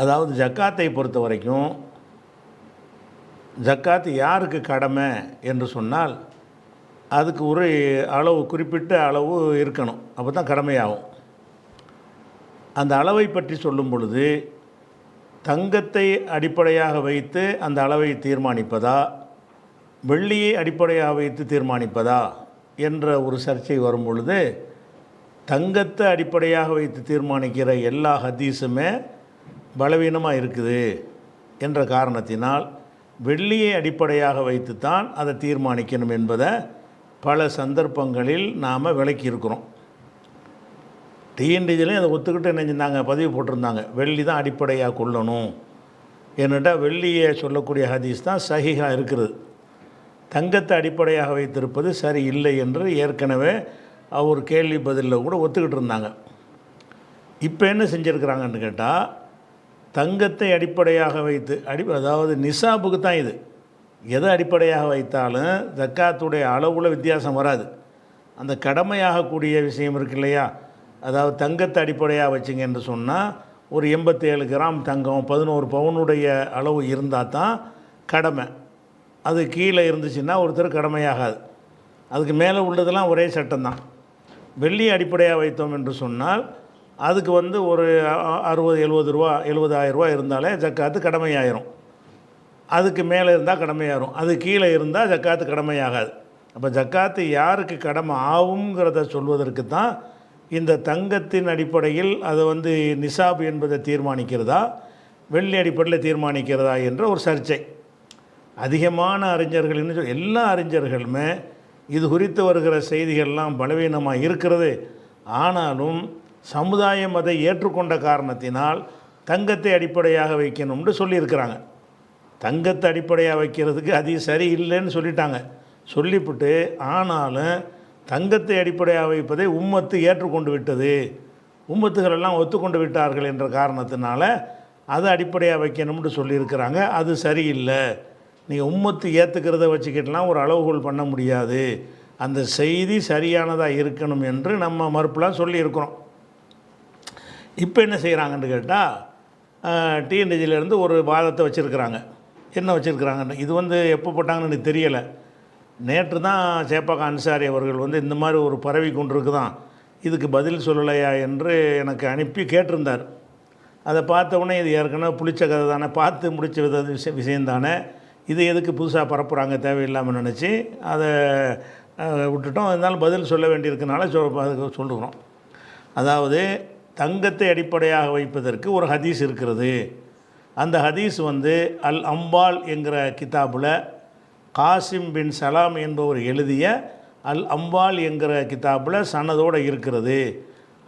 அதாவது ஜக்காத்தை பொறுத்த வரைக்கும் ஜக்காத்து யாருக்கு கடமை என்று சொன்னால் அதுக்கு ஒரு அளவு குறிப்பிட்ட அளவு இருக்கணும், அப்போ தான் கடமையாகும். அந்த அளவை பற்றி சொல்லும் பொழுது தங்கத்தை அடிப்படையாக வைத்து அந்த அளவை தீர்மானிப்பதா, வெள்ளியை அடிப்படையாக வைத்து தீர்மானிப்பதா என்ற ஒரு சர்ச்சை வரும் பொழுது, தங்கத்தை அடிப்படையாக வைத்து தீர்மானிக்கிற எல்லா ஹதீஸுமே பலவீனமாக இருக்குது என்ற காரணத்தினால் வெள்ளியை அடிப்படையாக வைத்து தான் அதை தீர்மானிக்கணும் என்பதை பல சந்தர்ப்பங்களில் நாம் விளக்கியிருக்கிறோம். டிஎன்டிஜிலையும் அதை ஒத்துக்கிட்டு என்ன செஞ்சாங்க, பதிவு போட்டிருந்தாங்க, வெள்ளி தான் அடிப்படையாக கொள்ளணும். ஏன்னுட்டா வெள்ளியை சொல்லக்கூடிய ஹதீஸ் தான் சஹீஹாக இருக்கிறது. தங்கத்தை அடிப்படையாக வைத்திருப்பது சரி இல்லை என்று ஏற்கனவே அவர் கேள்வி பதிலில் கூட ஒத்துக்கிட்டு இருந்தாங்க. இப்போ என்ன செஞ்சுருக்கிறாங்கன்னு கேட்டால், தங்கத்தை அடிப்படையாக வைத்து அதாவது நிசாபுக்கு தான் இது. எதை அடிப்படையாக வைத்தாலும் ஜக்காத்துடைய அளவில் வித்தியாசம் வராது. அந்த கடமையாகக்கூடிய விஷயம் இருக்கு இல்லையா, அதாவது தங்கத்தை அடிப்படையாக வச்சிங்க என்று சொன்னால் ஒரு 87 கிராம் தங்கம் 11 பவுனுடைய அளவு இருந்தால் தான் கடமை. அது கீழே இருந்துச்சுன்னா ஒருத்தர் கடமையாகாது. அதுக்கு மேலே உள்ளதெல்லாம் ஒரே சட்டம்தான். வெள்ளி அடிப்படையாக வைத்தோம் என்று சொன்னால் அதுக்கு ஒரு 60-70 ரூபா 70,000 ரூபா இருந்தாலே ஜக்காத்து கடமையாயிரும். அதுக்கு மேலே இருந்தால் கடமையாயிரும். அது கீழே இருந்தால் ஜக்காத்து கடமையாகாது. அப்போ ஜக்காத்து யாருக்கு கடமை ஆகுங்கிறத சொல்வதற்கு தான் இந்த தங்கத்தின் அடிப்படையில் அதை நிசாப் என்பதை தீர்மானிக்கிறதா, வெள்ளி அடிப்படையில் தீர்மானிக்கிறதா என்ற ஒரு சர்ச்சை. அதிகமான அறிஞர்கள் எல்லா அறிஞர்களுமே இது குறித்து வருகிற செய்திகள்லாம் பலவீனமாக இருக்கிறது. ஆனாலும் சமுதாயம் அதை ஏற்றுக்கொண்ட காரணத்தினால் தங்கத்தை அடிப்படையாக வைக்கணும்னு சொல்லியிருக்கிறாங்க. தங்கத்தை அடிப்படையாக வைக்கிறதுக்கு அது சரி இல்லைன்னு சொல்லிட்டாங்க. சொல்லிவிட்டு ஆனாலும் தங்கத்தை அடிப்படையாக வைப்பதை உம்மத்து ஏற்றுக்கொண்டு விட்டது, உம்மத்துகளெல்லாம் ஒத்துக்கொண்டு விட்டார்கள் என்ற காரணத்தினால அதை அடிப்படையாக வைக்கணும்னு சொல்லியிருக்கிறாங்க. அது சரியில்லை. நீங்கள் உம்மத்து ஏற்றுக்கிறத வச்சுக்கிட்டலாம் ஒரு அளவுகோல் பண்ண முடியாது. அந்த செய்தி சரியானதாக இருக்கணும் என்று நம்ம மறுப்பெலாம் சொல்லியிருக்கிறோம். இப்போ என்ன செய்கிறாங்கன்னு கேட்டால், டிஎன்டிஜிலேருந்து ஒரு வாதத்தை வச்சுருக்கிறாங்க. என்ன வச்சுருக்கிறாங்கன்னு இது எப்போ போட்டாங்கன்னு எனக்கு தெரியலை. நேற்று தான் சேப்பாக்க அன்சாரி அவர்கள் இந்த மாதிரி ஒரு பரவி கொண்டிருக்கு தான், இதுக்கு பதில் சொல்லலையா என்று எனக்கு அனுப்பி கேட்டிருந்தார். அதை பார்த்த உடனே இது ஏற்கனவே புளிச்ச கதை தானே, பார்த்து முடிச்ச விஷயந்தானே, இது எதுக்கு புதுசாக பரப்புகிறாங்க தேவையில்லாமல் நினச்சி அதை விட்டுட்டோம். இருந்தாலும் பதில் சொல்ல வேண்டியிருக்கனால சொல்லுகிறோம். அதாவது தங்கத்தை அடிப்படையாக வைப்பதற்கு ஒரு ஹதீஸ் இருக்கிறது. அந்த ஹதீஸ் அல் அம்பால் என்கிற கிதாபில் காசிம் பின் சலாம் என்பவர் எழுதிய அல் அம்பால் என்கிற கிதாபில் சனதோடு இருக்கிறது.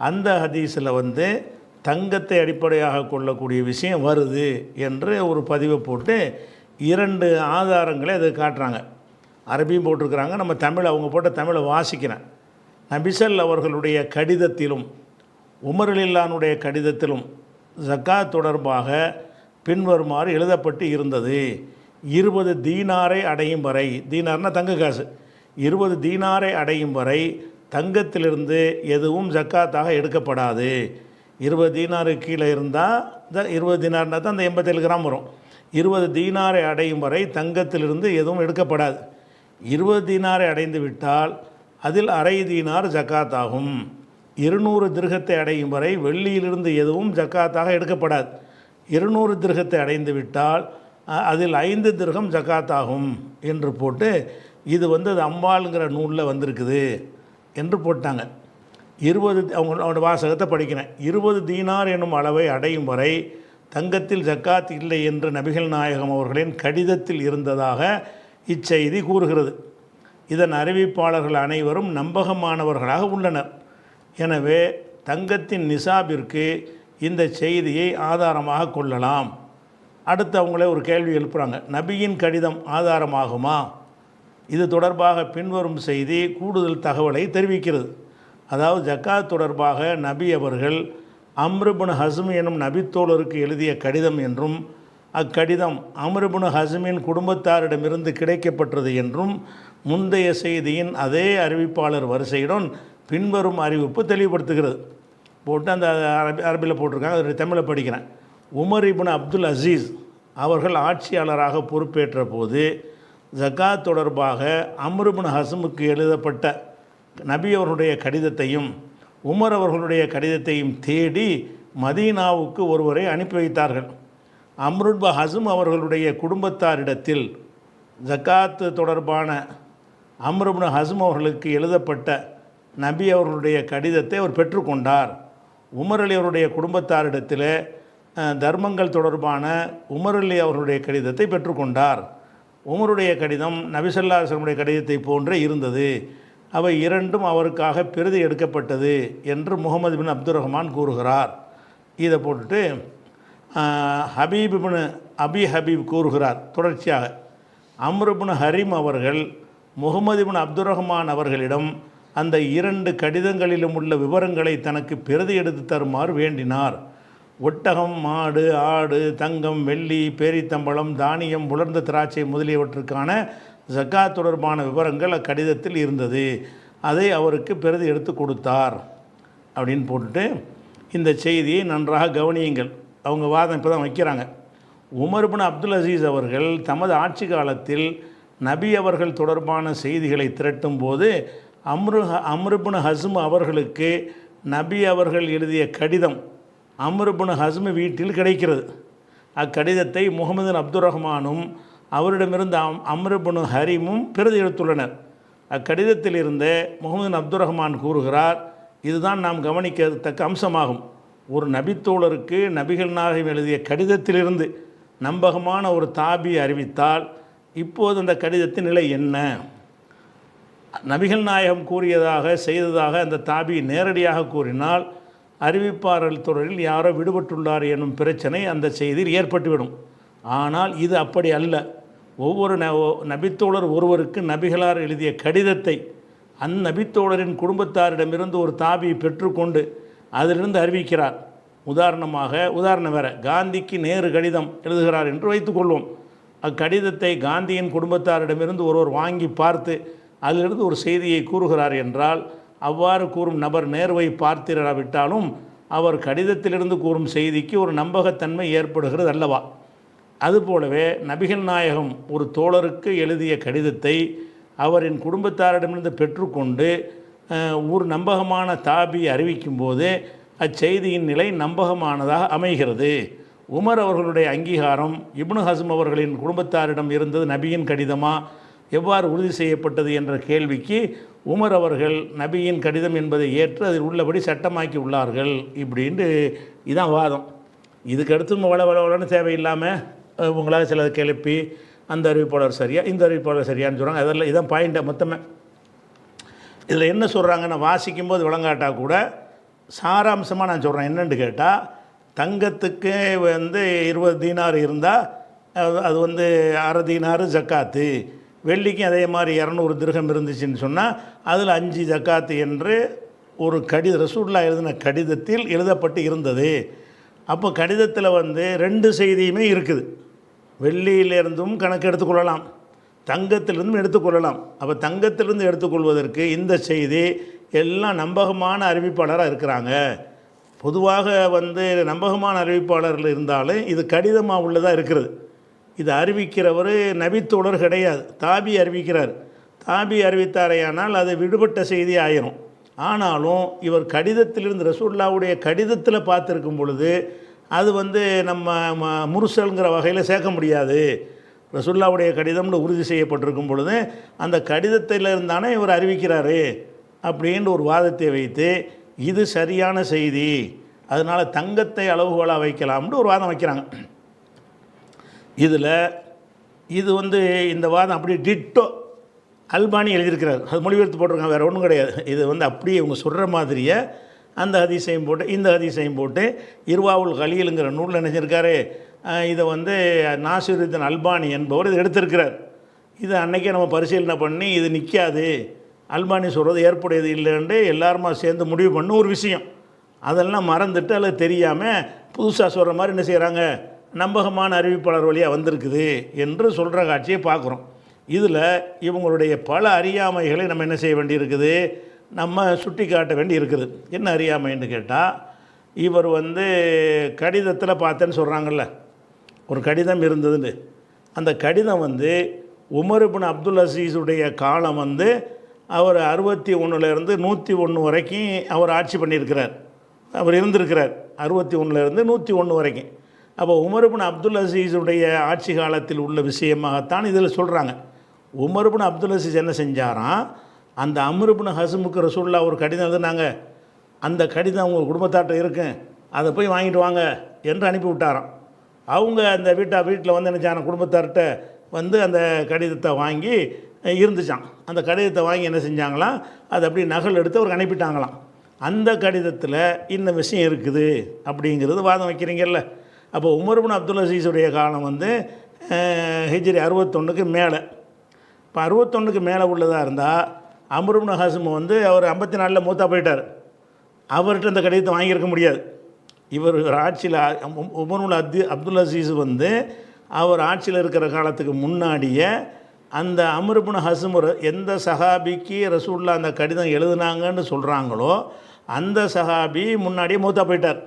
அந்த ஹதீஸில் தங்கத்தை அடிப்படையாக கொள்ளக்கூடிய விஷயம் வருது என்று ஒரு பதிவை போட்டு 2 ஆதாரங்களை அதை காட்டுறாங்க. அரபியும் போட்டிருக்கிறாங்க, நம்ம தமிழ் அவங்க போட்ட தமிழை வாசிக்கிறேன். நபிசல் அவர்களுடைய கடிதத்திலும் உமர்லில்லானுடைய கடிதத்திலும் ஜக்காத் தொடர்பாக பின்வருமாறு எழுதப்பட்டு இருந்தது. 20 தீனாரை அடையும் வரை, தீனார்னால் தங்க காசு, 20 தீனாரை அடையும் வரை தங்கத்திலிருந்து எதுவும் ஜக்காத்தாக எடுக்கப்படாது. 20 தீனாருக்கு கீழே இருந்தால் 20 தீனார்னால் தான் அந்த 87 கிராம் வரும். 20 தீனாரை அடையும் வரை தங்கத்திலிருந்து எதுவும் எடுக்கப்படாது. 20 தீனாரை அடைந்து விட்டால் அதில் அரை தீனார் ஜக்காத் ஆகும். 200 திர்ஹத்தை அடையும் வரை வெள்ளியிலிருந்து எதுவும் ஜக்காத்தாக எடுக்கப்படாது. 200 திர்ஹத்தை அடைந்து விட்டால் அதில் 5 திர்ஹம் ஜக்காத் ஆகும் என்று போட்டு இது அது அம்பாளுங்கிற நூலில் வந்திருக்குது என்று போட்டாங்க. 20 அவங்களோட வாசகத்தை படிக்கிறேன். 20 தீனார் எனும் அளவை அடையும் வரை தங்கத்தில் ஜக்காத் இல்லை என்று நபிகள் நாயகம் அவர்களின் கடிதத்தில் இருந்ததாக இச்செய்தி கூறுகிறது. இதன் அறிவிப்பாளர்கள் அனைவரும் நம்பகமானவர்களாக உள்ளனர். எனவே தங்கத்தின் நிசாபிற்கு இந்த செய்தியை ஆதாரமாக கொள்ளலாம். அடுத்து அவங்களே ஒரு கேள்வி எழுப்புகிறாங்க, நபியின் கடிதம் ஆதாரமாகுமா? இது தொடர்பாக பின்வரும் செய்தி கூடுதல் தகவலை தெரிவிக்கிறது. அதாவது ஜக்காத் தொடர்பாக நபி அவர்கள் அம்ருபுன் ஹஸ்ம் எனும் நபித்தோழருக்கு எழுதிய கடிதம் என்றும், அக்கடிதம் அம்ருபுன் ஹஸ்மின் குடும்பத்தாரிடமிருந்து கிடைக்கப்பட்டது என்றும் முந்தைய செய்தியின் அதே அறிவிப்பாளர் வரிசையுடன் பின்வரும் அறிவிப்பு தெளிவுபடுத்துகிறது. போட்டு அந்த அரபியில் போட்டிருக்காங்க, அது தமிழை படிக்கிறேன். உமர் இப்னு அப்துல் அசீஸ் அவர்கள் ஆட்சியாளராக பொறுப்பேற்ற போது ஜகாத் தொடர்பாக அம்ர் இப்னு ஹஸ்முக்கு எழுதப்பட்ட நபி அவர்களுடைய கடிதத்தையும் உமர் அவர்களுடைய கடிதத்தையும் தேடி மதீனாவுக்கு ஒருவரை அனுப்பி வைத்தார்கள். அம்ர் இப்னு ஹஸ்ம் அவர்களுடைய குடும்பத்தாரிடத்தில் ஜகாத் தொடர்பான அம்ர் இப்னு ஹஸ்ம் அவர்களுக்கு எழுதப்பட்ட நபி அவர்களுடைய கடிதத்தை அவர் பெற்றுக்கொண்டார். உமர் அலி அவருடைய குடும்பத்தாரிடத்தில் தர்மங்கள் தொடர்பான உமர் அலி அவர்களுடைய கடிதத்தை பெற்றுக்கொண்டார். உமருடைய கடிதம் நபி ஸல்லல்லாஹு அலைஹி வஸல்லம் கடிதத்தை போன்றே இருந்தது. அவை இரண்டும் அவருக்காக பிரதி எடுக்கப்பட்டது என்று முகமது பின் அப்துல் ரஹ்மான் கூறுகிறார். இதை போட்டுட்டு ஹபீப் இப்னு அபி ஹபீப் கூறுகிறார் தொடர்ச்சியாக, அம்ர் இப்னு ஹரீம் அவர்கள் முகமது பின் அப்துல் ரஹ்மான் அவர்களிடம் அந்த இரண்டு கடிதங்களிலும் உள்ள விவரங்களை தனக்கு பிரதி எடுத்து தருமாறு வேண்டினார். ஒட்டகம், மாடு, ஆடு, தங்கம், வெள்ளி, பேரித்தம்பழம், தானியம், உலர்ந்த திராட்சை முதலியவற்றுக்கான ஜக்காத் தொடர்பான விவரங்கள் அக்கடிதத்தில் இருந்தது. அதை அவருக்கு பிரதி எடுத்து கொடுத்தார் அப்படின்னு போட்டுட்டு இந்த செய்தியை நன்றாக கவனியுங்கள். அவங்க வாதம் இப்போ தான் வைக்கிறாங்க. உமர் இப்னு அப்துல் அசீஸ் அவர்கள் தமது ஆட்சி காலத்தில் நபி அவர்கள் தொடர்பான செய்திகளை திரட்டும் போது அம்ர் இப்னு ஹஸ்ம் அவர்களுக்கு நபி அவர்கள் எழுதிய கடிதம் அம்ர் இப்னு ஹஸ்ம் வீட்டில் கிடைக்கிறது. அக்கடிதத்தை முகமது பின் அப்துல் ரஹ்மானும் அவரிடமிருந்து அம்ர் இப்னு ஹரீமும் பிரதி எடுத்துள்ளனர். அக்கடிதத்தில் இருந்த முகமது பின் அப்துல் ரஹ்மான் கூறுகிறார், இதுதான் நாம் கவனிக்கத்தக்க அம்சமாகும். ஒரு நபித்தோழருக்கு நபிகள் நாயகம் எழுதிய கடிதத்திலிருந்து நம்பகமான ஒரு தாபி அறிவித்தால் இப்போது அந்த கடிதத்தின் நிலை என்ன? நபிகள் நாயகம் கூறியதாக செய்ததாக அந்த தாபி நேரடியாக கூறினால் அறிவிப்பாளர் தொடரில் யாரோ விடுபட்டுள்ளார் எனும் பிரச்சனை அந்த செய்தியில் ஏற்பட்டுவிடும். ஆனால் இது அப்படி அல்ல. ஒவ்வொரு நபித்தோழர் ஒருவருக்கு நபிகளார் எழுதிய கடிதத்தை அந்நபித்தோழரின் குடும்பத்தாரிடமிருந்து ஒரு தாபி பெற்றுக்கொண்டு அதிலிருந்து அறிவிக்கிறார். உதாரணம் வேறு, காந்திக்கு நேரு கடிதம் எழுதுகிறார் என்று வைத்துக்கொள்வோம். அக்கடிதத்தை காந்தியின் குடும்பத்தாரிடமிருந்து ஒருவர் வாங்கி பார்த்து அதிலிருந்து ஒரு செய்தியை கூறுகிறார் என்றால் அவ்வாறு கூறும் நபர் நேர்வை பார்த்திராவிட்டாலும் அவர் கடிதத்திலிருந்து கூறும் செய்திக்கு ஒரு நம்பகத்தன்மை ஏற்படுகிறது அல்லவா? அதுபோலவே நபிகள் நாயகம் ஒரு தோழருக்கு எழுதிய கடிதத்தை அவரின் குடும்பத்தாரிடமிருந்து பெற்றுக்கொண்டு ஒரு நம்பகமான தாபி அறிவிக்கும் போது அச்செய்தியின் நிலை நம்பகமானதாக அமைகிறது. உமர் அவர்களுடைய அங்கீகாரம் இப்னு ஹஸ்ம் அவர்களின் குடும்பத்தாரிடம் இருந்தது நபியின் கடிதமா, எவ்வாறு உறுதி செய்யப்பட்டது என்ற கேள்விக்கு உமர் அவர்கள் நபியின் கடிதம் என்பதை ஏற்று அதில் உள்ளபடி சட்டமாக்கி உள்ளார்கள். இப்படின்ட்டு இதான் வாதம். இதுக்கடுத்து வளன்னு தேவையில்லாமல் உங்களால் சிலதை கிளப்பி அந்த அறிவிப்பாளர் சரியா இந்த அறிவிப்பாளர் சரியான்னு சொல்கிறாங்க. அதெல்லாம் இதான் பாயிண்ட்டை மொத்தமே. இதில் என்ன சொல்கிறாங்கன்னா, வாசிக்கும்போது விளங்காட்டால் கூட சாராம்சமாக நான் சொல்கிறேன். என்னென்னு கேட்டால், தங்கத்துக்கு 20 தீனார் இருந்தால் அது அரை தீனார் ஜக்காத்து, வெள்ளிக்கும் அதே மாதிரி 200 திர்ஹம் இருந்துச்சுன்னு சொன்னால் அதில் 5 ஜக்காத்து என்று ஒரு ரசூலுல்லாஹ் எழுதின கடிதத்தில் எழுதப்பட்டு இருந்தது. அப்போ கடிதத்தில் 2 செய்தியுமே இருக்குது. வெள்ளியிலிருந்தும் கணக்கு எடுத்துக்கொள்ளலாம், தங்கத்திலிருந்தும் எடுத்துக்கொள்ளலாம். அப்போ தங்கத்திலிருந்து எடுத்துக்கொள்வதற்கு இந்த செய்தி எல்லாம் நம்பகமான அறிவிப்பாளராக இருக்கிறாங்க. பொதுவாக நம்பகமான அறிவிப்பாளர்கள் இருந்தாலும் இது கடிதமாக உள்ளதாக இருக்கிறது. இது அறிவிக்கிறவர் நபித்தோழர் கிடையாது, தாபி அறிவிக்கிறார். தாபி அறிவித்தாரையானால் அது விடுபட்ட செய்தி ஆயிரும். ஆனாலும் இவர் கடிதத்திலிருந்து ரசூலுல்லாஹ்வுடைய கடிதத்தில் பார்த்துருக்கும் பொழுது அது நம்ம முர்சல்ங்கிற வகையில் சேர்க்க முடியாது. ரசூலுல்லாஹ்வுடைய கடிதம்னு உறுதி செய்யப்பட்டிருக்கும் பொழுது அந்த கடிதத்தில் இருந்தானே இவர் அறிவிக்கிறாரு அப்படின்ற ஒரு வாதத்தை வைத்து இது சரியான செய்தி, அதனால் தங்கத்தை அளவுகோலாக வைக்கலாம்னு ஒரு வாதம் வைக்கிறாங்க. இதில் இது இந்த வாதம் அப்படி டிட்டோ அல்பானி எழுதியிருக்கிறார், அது மொழிபெயர்த்து போட்டிருக்காங்க, வேறு ஒன்றும் கிடையாது. இது அப்படியே இவங்க சொல்கிற மாதிரியே அந்த ஹதீஸையும் போட்டு இந்த ஹதீஸையும் போட்டு இர்வாவுல் கலீலுங்கிற நூலில் நினைச்சிருக்காரு. இதை நாசிருதீன் அல்பானி என்பவர் இது எடுத்திருக்கிறார். இது அன்றைக்கே நம்ம பரிசீலனை பண்ணி இது நிற்காது, அல்பானி சொல்கிறது ஏற்புடையது இல்லைன்னு எல்லாருமா சேர்ந்து முடிவு பண்ண ஒரு விஷயம். அதெல்லாம் மறந்துட்டு அல்லது தெரியாமல் புதுசாக சொல்கிற மாதிரி என்ன செய்கிறாங்க, நம்பகமான அறிவிப்பாளர் வழியாக வந்திருக்குது என்று சொல்கிற காட்சியை பார்க்குறோம். இதில் இவங்களுடைய பல அறியாமைகளை நம்ம என்ன செய்ய வேண்டியிருக்குது, நம்ம சுட்டி காட்ட வேண்டி இருக்குது. என்ன அறியாமைன்னு கேட்டால், இவர் கடிதத்தில் பார்த்தேன்னு சொல்கிறாங்கல்ல, ஒரு கடிதம் இருந்ததுன்னு. அந்த கடிதம் உமர் இப்னு அப்துல் அசீஸுடைய காலம் அவர் 61லேருந்து 101 வரைக்கும் அவர் ஆட்சி பண்ணியிருக்கிறார், அவர் இருந்திருக்கிறார். 61லேருந்து 101 வரைக்கும். அப்போ உமர் இப்னு அப்துல் அசீஸுடைய ஆட்சி காலத்தில் உள்ள விஷயமாகத்தான் இதில் சொல்கிறாங்க. உமர் இப்னு அப்துல் அசீஸ் என்ன செஞ்சாராம், அந்த அம்ர் இப்னு ஹஸ்முக்கு ரசூலுல்லாஹ் ஒரு கடிதம் எழுதுனாங்க, அந்த கடிதம் அவங்க குடும்பத்தாட்ட இருக்கும், அதை போய் வாங்கிட்டு வாங்க என்று அனுப்பி விட்டாராம். அவங்க அந்த வீட்டில் என்ன செய்யணும், குடும்பத்தார்கிட்ட அந்த கடிதத்தை வாங்கி இருந்துச்சான். அந்த கடிதத்தை வாங்கி என்ன செஞ்சாங்களாம், அதை அப்படி நகல் எடுத்து அவருக்கு அனுப்பிட்டாங்களாம். அந்த கடிதத்தில் இந்த விஷயம் இருக்குது அப்படிங்கிறது வாதம் வைக்கிறீங்கல்ல. அப்போ உமர் இப்னு அப்துல் அசீஸுடைய காலம் ஹிஜ்ரி 61க்கு மேலே. இப்போ 61க்கு மேலே உள்ளதாக இருந்தால் அம்ர் இப்னு ஹஸ்ம் அவர் 54 மூத்தா போயிட்டார். அவர்கிட்ட இந்த கடிதத்தை வாங்கியிருக்க முடியாது. இவர் ஆட்சியில் உமர் இப்னு அப்துல் அசீஸ் அவர் ஆட்சியில் இருக்கிற காலத்துக்கு முன்னாடியே அந்த அம்ர் இப்னு ஹஸ்ம் எந்த சஹாபிக்கு ரசூலுல்லாஹ் அந்த கடிதம் எழுதுனாங்கன்னு சொல்கிறாங்களோ அந்த சஹாபி முன்னாடியே மூத்தா போயிட்டார்.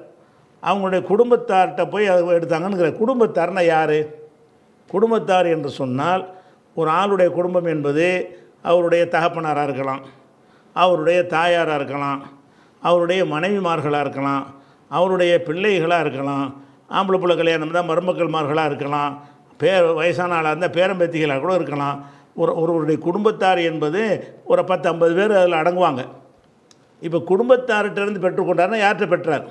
அவங்களுடைய குடும்பத்தார்கிட்ட போய் அதை எடுத்தாங்கன்னு. குடும்பத்தார்னா யார்? குடும்பத்தார் என்று சொன்னால் ஒரு ஆளுடைய குடும்பம் என்பது அவருடைய தகப்பனாராக இருக்கலாம், அவருடைய தாயாராக இருக்கலாம், அவருடைய மனைவிமார்களாக இருக்கலாம், அவருடைய பிள்ளைகளாக இருக்கலாம், ஆம்பளை பிள்ளை கல்யாணம் தான் மருமக்கள்மார்களாக இருக்கலாம், வயசான ஆளாக இருந்தால் பேரம்பேத்திகளாக கூட இருக்கலாம். ஒருவருடைய குடும்பத்தார் என்பது ஒரு 10-50 பேர் அதில் அடங்குவாங்க. இப்போ குடும்பத்தார்கிட்டேருந்து பெற்றுக்கொண்டார்னா யார்கிட்ட பெற்றார்?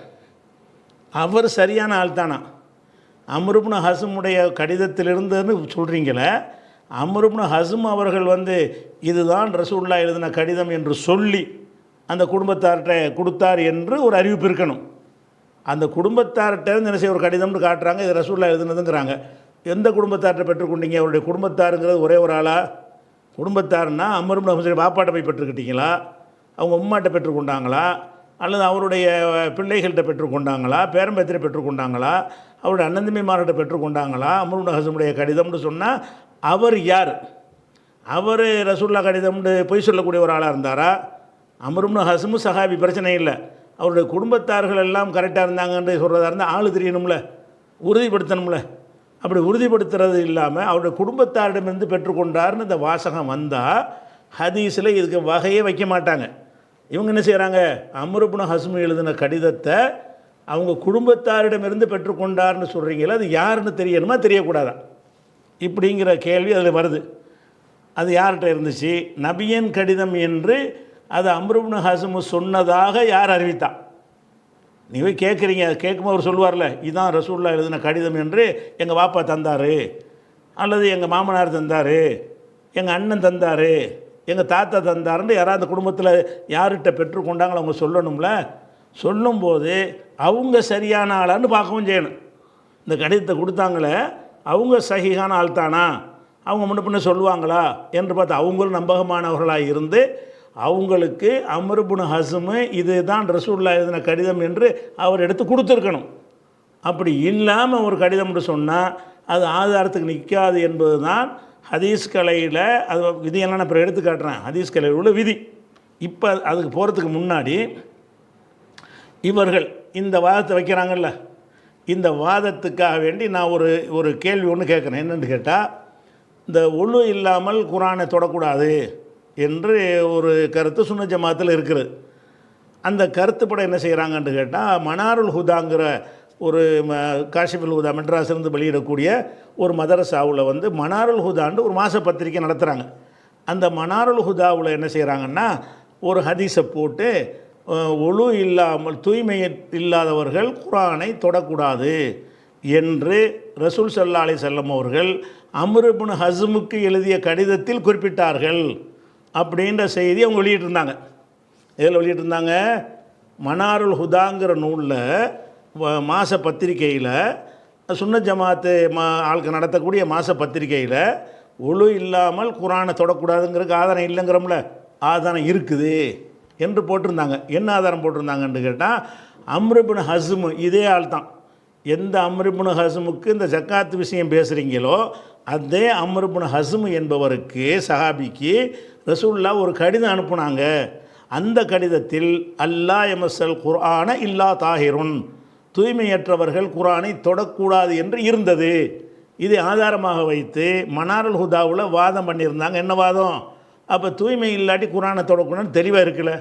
அவர் சரியான ஆள் தானா? அம்ர் இப்னு ஹஸ்முடைய கடிதத்திலிருந்துன்னு சொல்கிறீங்களே, அம்ர் இப்னு ஹஸ்ம் அவர்கள் இதுதான் ரசூலுல்லாஹ் எழுதின கடிதம் என்று சொல்லி அந்த குடும்பத்தார்கிட்ட கொடுத்தார் என்று ஒரு அறிவிப்பு இருக்கணும். அந்த குடும்பத்தார்கிட்ட என்ன செய்ய ஒரு கடிதம்னு காட்டுறாங்க, இது ரசூலுல்லாஹ் எழுதுனதுங்கிறாங்க. எந்த குடும்பத்தார்கிட்ட பெற்றுக்கொண்டீங்க? அவருடைய குடும்பத்தாருங்கிறது ஒரே ஒரு ஆளா? குடும்பத்தார்னா அம்ர் இப்னு ஹஸ்ம் பாப்பாட்ட போய் பெற்றுக்கிட்டீங்களா, அவங்க உம்மாட்ட பெற்றுக்கொண்டாங்களா, அல்லது அவருடைய பிள்ளைகள்கிட்ட பெற்றுக்கொண்டாங்களா, பேரம்பேத்திரை பெற்றுக்கொண்டாங்களா, அவருடைய அண்ணந்தம்பிமார்கிட்ட பெற்றுக்கொண்டாங்களா? அம்ர் இப்னு ஹஸ்முடைய கடிதம்னு சொன்னால் அவர் யார்? அவர் ரசூலுல்லாஹ் கடிதம்னு பொய் சொல்லக்கூடிய ஒரு ஆளாக இருந்தாரா? அம்ர் இப்னு ஹஸ்மு சஹாபி, பிரச்சனை இல்லை. அவருடைய குடும்பத்தார்கள் எல்லாம் கரெக்டாக இருந்தாங்கன்னு சொல்கிறதா இருந்தால் ஆள் தெரியணும்ல, உறுதிப்படுத்தணும்ல. அப்படி உறுதிப்படுத்துறது இல்லாமல் அவருடைய குடும்பத்தாரிடமிருந்து பெற்றுக்கொண்டார்னு இந்த வாசகம் வந்தால் ஹதீஸில் இதுக்கு வகையே வைக்க மாட்டாங்க. இவங்க என்ன செய்கிறாங்க, அம்ர் இப்னு ஹஸ்ம் எழுதின கடிதத்தை அவங்க குடும்பத்தாரிடமிருந்து பெற்றுக்கொண்டார்னு சொல்கிறீங்களா, அது யாருன்னு தெரியணுமா தெரியக்கூடாதா இப்படிங்கிற கேள்வி அதில் வருது. அது யார்கிட்ட இருந்துச்சு? நபியன் கடிதம் என்று அது அம்ர் இப்னு ஹஸ்ம் சொன்னதாக யார் அறிவித்தா? நீங்கள் கேட்குறீங்க, கேட்கும்போது அவர் சொல்லுவார்ல, இதுதான் ரசூலுல்லாஹ் எழுதின கடிதம் என்று எங்கள் பாப்பா தந்தார், அல்லது எங்கள் மாமனார் தந்தார், எங்கள் அண்ணன் தந்தார், எங்கள் தாத்தா தந்தாருன்னு யாராவது அந்த குடும்பத்தில் யார்கிட்ட பெற்றுக்கொண்டாங்களோ அவங்க சொல்லணும்ல. சொல்லும்போது அவங்க சரியான ஆளான்னு பார்க்கவும் செய்யணும். இந்த கடிதத்தை கொடுத்தாங்களே அவங்க சஹீஹான ஆள் தானா, அவங்க முன்ன பின்ன சொல்லுவாங்களா என்று பார்த்து அவங்களும் நம்பகமானவர்களாக இருந்து அவங்களுக்கு அம்ர் இப்னு ஹஸ்ம் இது தான் ரசூலுல்லாஹ் எழுதின கடிதம் என்று அவர் எடுத்து கொடுத்துருக்கணும். அப்படி இல்லாமல் ஒரு கடிதம்னு சொன்னால் அது ஆதாரத்துக்கு நிற்காது என்பது தான் ஹதீஸ் கலையில் அது விதியெல்லாம் நான் இப்போ எடுத்து காட்டுறேன். ஹதீஸ் கலையில் உள்ள விதி. இப்போ அதுக்கு போகிறதுக்கு முன்னாடி இவர்கள் இந்த வாதத்தை வைக்கிறாங்கல்ல, இந்த வாதத்துக்காக வேண்டி நான் ஒரு கேள்வி ஒன்று கேட்குறேன். என்னென்னு கேட்டால், இந்த ஒழு இல்லாமல் குரானை தொடக்கூடாது என்று ஒரு கருத்து சுன்னத் ஜமாத்தில் இருக்குது. அந்த கருத்துப்பட என்ன செய்கிறாங்கன்னு கேட்டால், மனாருல் ஹுதாங்கிற ஒரு காஷிஃபுல் ஹுதா மெட்ராஸிலிருந்து வெளியிடக்கூடிய ஒரு மதரசாவில் மனாருல் ஹுதான்னு ஒரு மாத பத்திரிக்கை நடத்துகிறாங்க. அந்த மனாருல் ஹுதாவில் என்ன செய்கிறாங்கன்னா, ஒரு ஹதீஸை போட்டு ஒழு இல்லாமல் தூய்மை இல்லாதவர்கள் குரானை தொடக்கூடாது என்று ரசூல் ஸல்லல்லாஹு அலைஹி வஸல்லம் அவர்கள் அம்ர் இப்னு ஹஸ்முக்கு எழுதிய கடிதத்தில் குறிப்பிட்டார்கள் அப்படின்ற செய்தி அவங்க வெளியிட்டிருந்தாங்க. எதில் வெளியிட்டிருந்தாங்க? மனாருல் ஹுதாங்கிற நூலில் மாத பத்திரிகையில் சுன்னத் ஜமாத்து ஆளுக்கு நடத்தக்கூடிய மாத பத்திரிகையில் ஒழு இல்லாமல் குரானை தொடக்கூடாதுங்கிறதுக்கு ஆதாரம் இல்லைங்கிறோம்ல, ஆதாரம் இருக்குது என்று போட்டிருந்தாங்க. என்ன ஆதாரம் போட்டிருந்தாங்கன்னு கேட்டால், அம்ர் இப்னு ஹஸ்ம் இதே ஆள் தான். எந்த அம்ர் இப்னு ஹஸ்முக்கு இந்த ஜக்காத் விஷயம் பேசுகிறீங்களோ அதே அம்ர் இப்னு ஹஸ்ம் என்பவருக்கு சஹாபிக்கு ரசூலுல்லாஹ் ஒரு கடிதம் அனுப்புனாங்க. அந்த கடிதத்தில் அல்லா எமசல் குர்ஆன இல்லா தாஹிருன், தூய்மையற்றவர்கள் குர்ஆனை தொடக்கூடாது என்று இருந்தது. இதை ஆதாரமாக வைத்து மனாருல் ஹுதாவில் வாதம் பண்ணியிருந்தாங்க. என்ன வாதம்? அப்போ தூய்மை இல்லாட்டி குர்ஆனை தொடக்கூடாதுன்னு தெளிவாக இருக்குல்ல,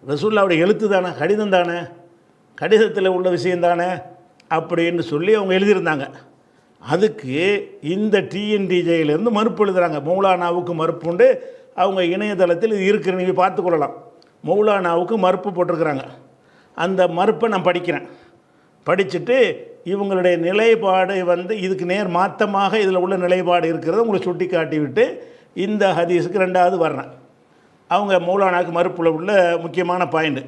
ரசூலுல்லாஹ்வுடைய எழுத்து தானே, கடிதம் தானே, கடிதத்தில் உள்ள விஷயம் தானே அப்படின்னு சொல்லி அவங்க எழுதியிருந்தாங்க. அதுக்கு இந்த டிஎன்டிஜேயிலேருந்து மறுப்பு எழுதுகிறாங்க. மௌலானாவுக்கு மறுப்பு உண்டு, அவங்க இணையதளத்தில் இது இருக்கிற நீங்கள் பார்த்துக்கொள்ளலாம். மௌலானாவுக்கு மறுப்பு போட்டிருக்கிறாங்க. அந்த மறுப்பை நான் படிக்கிறேன். படிச்சுட்டு இவங்களுடைய நிலைப்பாடு இதுக்கு நேர் மாற்றமாக இதில் உள்ள நிலைப்பாடு இருக்கிறத உங்களை சுட்டி காட்டிவிட்டு இந்த ஹதீஸுக்கு ரெண்டாவது வர்றேன். அவங்க மௌலானாவுக்கு மறுப்பில் உள்ள முக்கியமான பாயிண்ட்,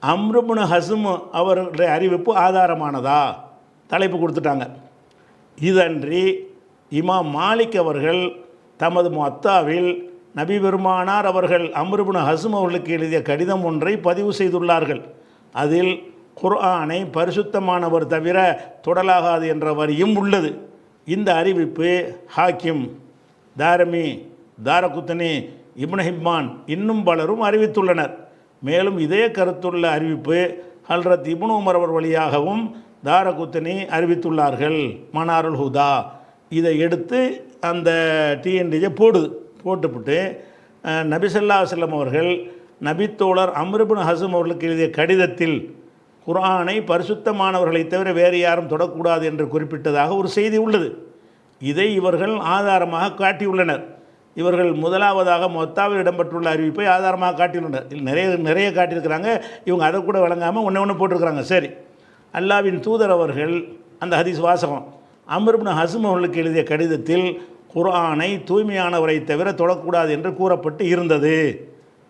அம்ர் இப்னு ஹஸ்ம் அவர்களுடைய அறிவிப்பு ஆதாரமானதா தலைப்பு கொடுத்துட்டாங்க. இதன்றி இமாம் மாலிக் அவர்கள் தமது முஅத்தாவில் நபி பெருமானார் அவர்கள் அம்ர் இப்னு ஹஸ்ம் அவர்களுக்கு எழுதிய கடிதம் ஒன்றை பதிவு செய்துள்ளார்கள். அதில் குர்ஆனை பரிசுத்தமானவர் தவிர தொடலாகாது என்ற வரியும் உள்ளது. இந்த அறிவிப்பு ஹாக்கிம், தாரமி, தாரகுத்தனி, இப்னு ஹிப்பான் இன்னும் பலரும் அறிவித்துள்ளனர். மேலும் இதே கருத்துள்ள அறிவிப்பு ஹல்ரத் இப்னு உமர் அவர் வழியாகவும் தாரகுத்தனி அறிவித்துள்ளார்கள். மனாருல் ஹுதா இதை எடுத்து அந்த டிஎன்டிஜே போட்டுவிட்டு நபி ஸல்லல்லாஹு அலைஹி வஸல்லம் அவர்கள் நபித்தோழர் அம்ர் இப்னு ஹஸ்ம் அவர்களுக்கு எழுதிய கடிதத்தில் குர்ஆனை பரிசுத்தமானவர்களை தவிர வேறு யாரும் தொடக்கூடாது என்று குறிப்பிட்டதாக ஒரு செய்தி உள்ளது. இதை இவர்கள் ஆதாரமாக காட்டியுள்ளனர். இவர்கள் முதலாவதாக மொத்தாவில் இடம்பெற்றுள்ள அறிவிப்பை ஆதாரமாக காட்டியுள்ளனர். நிறைய காட்டியிருக்கிறாங்க. இவங்க அதை கூட வழங்காமல் ஒன்று போட்டிருக்கிறாங்க. சரி, அல்லாவின் தூதர் அவர்கள் அந்த ஹதீஸ் வாசகம், அம்ர் இப்னு ஹஸ்ம் அவர்களுக்கு எழுதிய கடிதத்தில் குர்ஆனை தூய்மையானவரை தவிர தொடக்கூடாது என்று கூறப்பட்டு இருந்தது.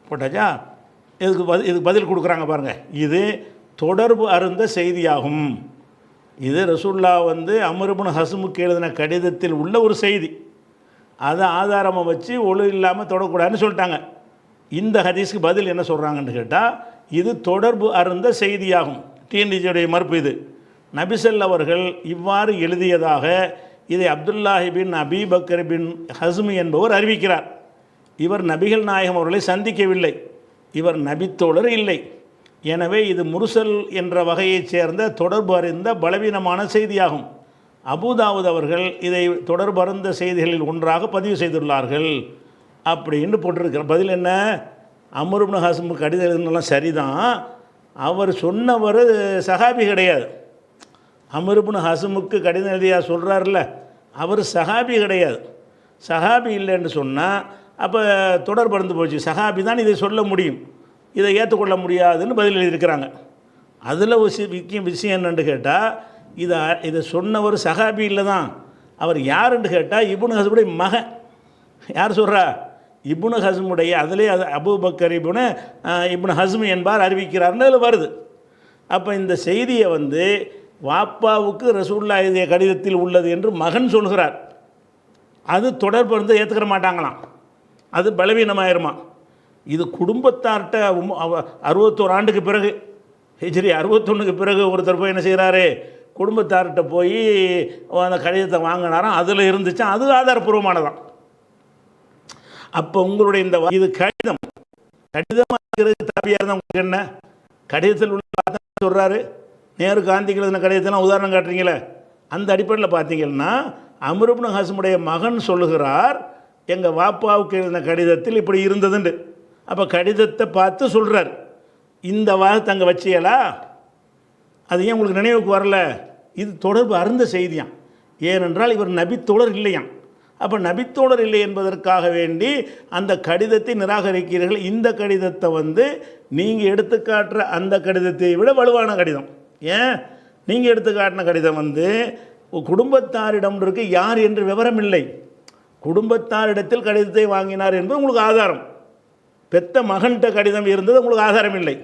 போட்டாச்சா? இதுக்கு பதில் கொடுக்குறாங்க பாருங்கள். இது தொடர்பு அருந்த செய்தியாகும். இது ரசூலுல்லாஹ் அம்ர் இப்னு ஹஸ்முக்கு எழுதின கடிதத்தில் உள்ள ஒரு செய்தி. அதை ஆதாரமாக வச்சு ஒழு இல்லாமல் தொடக்கூடாதுன்னு சொல்லிட்டாங்க. இந்த ஹதீஸ்க்கு பதில் என்ன சொல்கிறாங்கன்னு கேட்டால், இது தொடர்பு அருந்த செய்தியாகும். டிஎன்டிஜியுடைய மறுப்பு இது. நபிசல் அவர்கள் இவ்வாறு எழுதியதாக இதை அப்துல்லாஹி பின் அபி பக்கர் பின் ஹஸ்மி என்பவர் அறிவிக்கிறார். இவர் நபிகள் நாயகம் அவர்களை சந்திக்கவில்லை, இவர் நபித்தோழர் இல்லை. எனவே இது முர்சல் என்ற வகையைச் சேர்ந்த தொடர்பு அறிந்த பலவீனமான செய்தியாகும். அபூதாவுத் அவர்கள் இதை தொடர்பு அறிந்த செய்திகளில் ஒன்றாக பதிவு செய்துள்ளார்கள் அப்படின்னு போட்டிருக்கிற பதில் என்ன? அம்ர் இப்னு ஹஸ்ம் கடிதம் எழுதுனெல்லாம் சரிதான், அவர் சொன்னவர் சஹாபி கிடையாது. அம்ர் இப்னு ஹஸ்முக்கு கடிதம் எழுதியா சொல்கிறார்ல, அவர் சஹாபி கிடையாது. சஹாபி இல்லைன்னு சொன்னால் அப்போ தொடர்பு இருந்து போச்சு. சஹாபி தான் இதை சொல்ல முடியும், இதை ஏற்றுக்கொள்ள முடியாதுன்னு பதில் எழுதியிருக்கிறாங்க. அதில் ஒரு விஷயம் என்னென்னு கேட்டால், இதை சொன்னவர் சஹாபி இல்லை தான். அவர் யாருன்னு கேட்டால் இப்னு ஹஸ்முடைய மகன். யார் சொல்கிறா? இப்னு ஹஸ்முடைய, அதிலே அது அபூபக்கர் இப்னு ஹஸ்ம் என்பார் அறிவிக்கிறார்னு அதில் வருது. அப்போ இந்த செய்தியை வாப்பாவுக்கு ரசூலுல்லாஹ் எழுதிய கடிதத்தில் உள்ளது என்று மகன் சொல்கிறார். அது தொடர்பு ஏற்றுக்கிற மாட்டாங்களாம், அது பலவீனமாயிருமா. இது குடும்பத்தார்கிட்ட 61 ஆண்டுக்கு பிறகு, ஹிஜ்ரி 61க்கு பிறகு ஒருத்தர் போய் என்ன செய்கிறாரு, குடும்பத்தார்கிட்ட போய் அந்த கடிதத்தை வாங்கினாராம். அதில் இருந்துச்சு, அது ஆதாரப்பூர்வமானதான். அப்போ உங்களுடைய இது கடிதமாக இருக்கிறது தாபியாக இருந்தால் உங்களுக்கு என்ன? கடிதத்தில் உள்ள சொல்கிறாரு, நேரு காந்திக்கு எழுதின கடிதத்தெல்லாம் உதாரணம் காட்டுறீங்களே, அந்த அடிப்படையில் பார்த்தீங்கன்னா அம்ர் இப்னு ஹஸ்முடைய மகன் சொல்லுகிறார், எங்கள் வாப்பாவுக்கு எழுதின கடிதத்தில் இப்படி இருந்ததுண்டு. அப்போ கடிதத்தை பார்த்து சொல்கிறார். இந்த வாதத்தை அங்கே வச்சியலா? அது ஏன் உங்களுக்கு நினைவுக்கு வரல? இது தொடர்பு அருந்த செய்தியாம். ஏனென்றால் இவர் நபித்தோழர் இல்லையாம். அப்போ நபித்தோழர் இல்லை என்பதற்காக வேண்டி அந்த கடிதத்தை நிராகரிக்கிறீர்கள். இந்த கடிதத்தை நீங்கள் எடுத்துக்காட்டுற அந்த கடிதத்தை விட வலுவான கடிதம். ஏன்? நீங்கள் எடுத்துக்காட்டின கடிதம் குடும்பத்தாரிடம் இருக்கு, யார் என்று விவரம் இல்லை. குடும்பத்தாரிடத்தில் கடிதத்தை வாங்கினார் என்பது உங்களுக்கு ஆதாரம். பெத்த மகன்கிட்ட கடிதம் இருந்தது உங்களுக்கு ஆதாரம் இல்லை.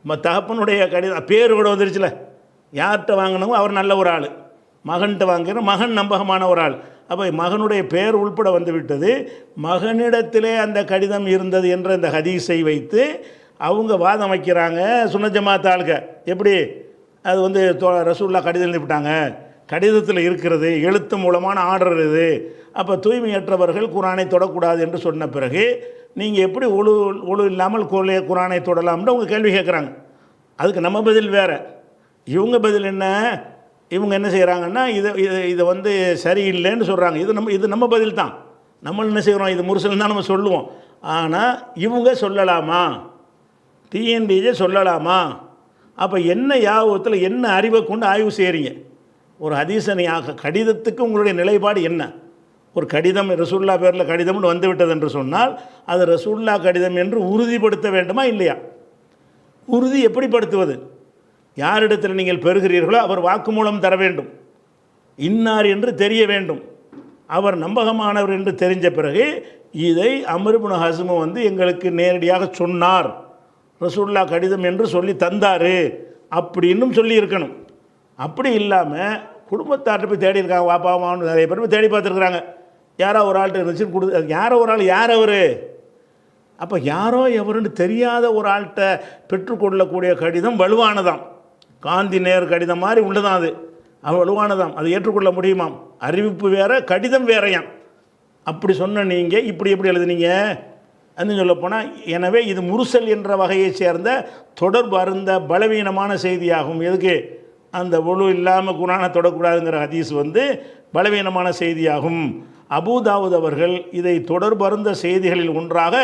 தகப்பனுடைய கடிதம் பேர் கூட வந்துருச்சுல, யார்கிட்ட வாங்கினவோ அவர் நல்ல ஒரு ஆள், மகன்கிட்ட வாங்கின மகன் நம்பகமான ஒரு ஆள். அப்போ மகனுடைய பெயர் உள்பட வந்துவிட்டது. மகனிடத்திலே அந்த கடிதம் இருந்தது என்ற இந்த ஹதீஸை வைத்து அவங்க வாதம் வைக்கிறாங்க சுன்ன ஜமாத் ஆளுக. எப்படி? அது ரசூலுல்லாஹ் கடிதம் எழுதிவிட்டாங்க, கடிதத்தில் இருக்கிறது, எழுத்து மூலமான ஆர்டர் இது. அப்போ தூய்மையற்றவர்கள் குர்ஆனை தொடக்கூடாது என்று சொன்ன பிறகு நீங்கள் எப்படி ஒழு இல்லாமல் குரானை தொடலாம்னு அவங்க கேள்வி கேட்குறாங்க. அதுக்கு நம்ம பதில் வேறு. இவங்க பதில் என்ன? இவங்க என்ன செய்கிறாங்கன்னா இதை வந்து சரியில்லைன்னு சொல்கிறாங்க. இது நம்ம பதில் தான். நம்ம என்ன செய்கிறோம்? இது முர்சல் தான் நம்ம சொல்லுவோம். ஆனால் இவங்க சொல்லலாமா? டிஎன்டிஜே சொல்லலாமா? அப்போ என்ன யாபத்தில் என்ன அறிவை கொண்டு ஆய்வு செய்கிறீங்க? ஒரு ஹதீஸனை கடிதத்துக்கு உங்களுடைய நிலைப்பாடு என்ன? ஒரு கடிதம் ரசூல்லா பேரில் கடிதம்னு வந்து விட்டது என்று சொன்னால் அது ரசூல்லா கடிதம் என்று உறுதிப்படுத்த வேண்டுமா இல்லையா? உறுதி எப்படிப்படுத்துவது? யாரிடத்தில் நீங்கள் பெறுகிறீர்களோ அவர் வாக்குமூலம் தர வேண்டும். இன்னார் என்று தெரிய வேண்டும். அவர் நம்பகமானவர் என்று தெரிஞ்ச பிறகு இதை அம்ர் இப்னு ஹஸ்ம் வந்து எங்களுக்கு நேரடியாக சொன்னார், ரசூல்லா கடிதம் என்று சொல்லி தந்தார் அப்படின்னும் சொல்லி இருக்கணும். அப்படி இல்லாமல் குடும்பத்தார்ட்ட போய் தேடி இருக்காங்க. வாப்பாமான்னு நிறைய பேர் போய் தேடி பார்த்துருக்குறாங்க. யாரோ ஒரு ஆள்கிட்ட இருந்துச்சுன்னு யாரோ ஒரு ஆள் யார் அவர்? அப்போ யாரோ எவருன்னு தெரியாத ஒரு ஆள்கிட்ட பெற்றுக்கொள்ளக்கூடிய கடிதம் வலுவானதாம். காந்தி நேரு கடிதம் மாதிரி உள்ளதான். அது வலுவானதாம். அது ஏற்றுக்கொள்ள முடியுமாம். அறிவிப்பு வேறு, கடிதம் வேறையாம். அப்படி சொன்ன நீங்கள் இப்படி எப்படி எழுதுனீங்க அப்படின்னு சொல்லப்போனால், எனவே இது முர்சல் என்ற வகையை சேர்ந்த தொடர்பு அருந்த பலவீனமான செய்தியாகும். எதுக்கு? அந்த ஒழு இல்லாமல் குரானை தொடக்கூடாதுங்கிற ஹதீஸ் வந்து பலவீனமான செய்தியாகும். அபூதாவூத் அவர்கள் இதை தொடர்பருந்த செய்திகளில் ஒன்றாக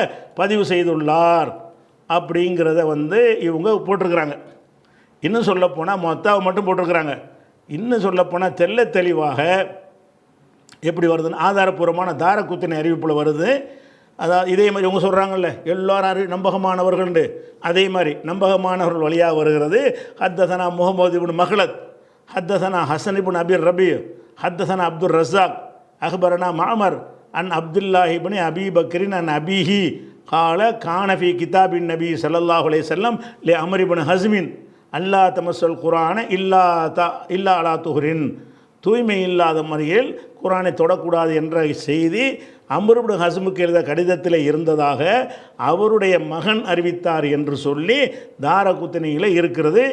பதிவு செய்துள்ளார் அப்படிங்கிறத வந்து இவங்க போட்டிருக்கிறாங்க. இன்னும் சொல்லப்போனால் மொத்தாவை மட்டும் போட்டிருக்கிறாங்க. இன்னும் சொல்லப்போனால் தெல்ல தெளிவாக எப்படி வருதுன்னு ஆதாரப்பூர்வமான தாரகுத்தினை அறிவிப்பில் வருது. அதாவது இதே மாதிரி இவங்க சொல்கிறாங்கல்ல எல்லோரும் நம்பகமானவர்கள்ண்டு, அதே மாதிரி நம்பகமானவர்கள் வழியாக வருகிறது. ஹத்தசனா முகமது இப்னு மஹ்லத், ஹத்தசனா ஹசன் இப்னு அபி ரபி, ஹத்தசனா அப்துல் ரஸாக், அக்பரனா மாமர் அன் அப்துல்லாஹி இப்னு அபி பக்ரின் அன் அபிஹி கால கானஃபி கிதாபின் நபி ஸல்லல்லாஹு அலைஹி வஸல்லம் லி அம்ர் இப்னு ஹஸ்மின் அல்லா தமஸ்ஸல் குரான இல்லா அலா துஹ்ரின், தூய்மை இல்லாத முறையில் குரானை தொடக்கூடாது என்ற செய்தி அம்ர் இப்னு ஹஸ்முக்கு எழுத கடிதத்தில் இருந்ததாக அவருடைய மகன் அறிவித்தார் என்று சொல்லி தாரகுத்னியில் இருக்கிறது.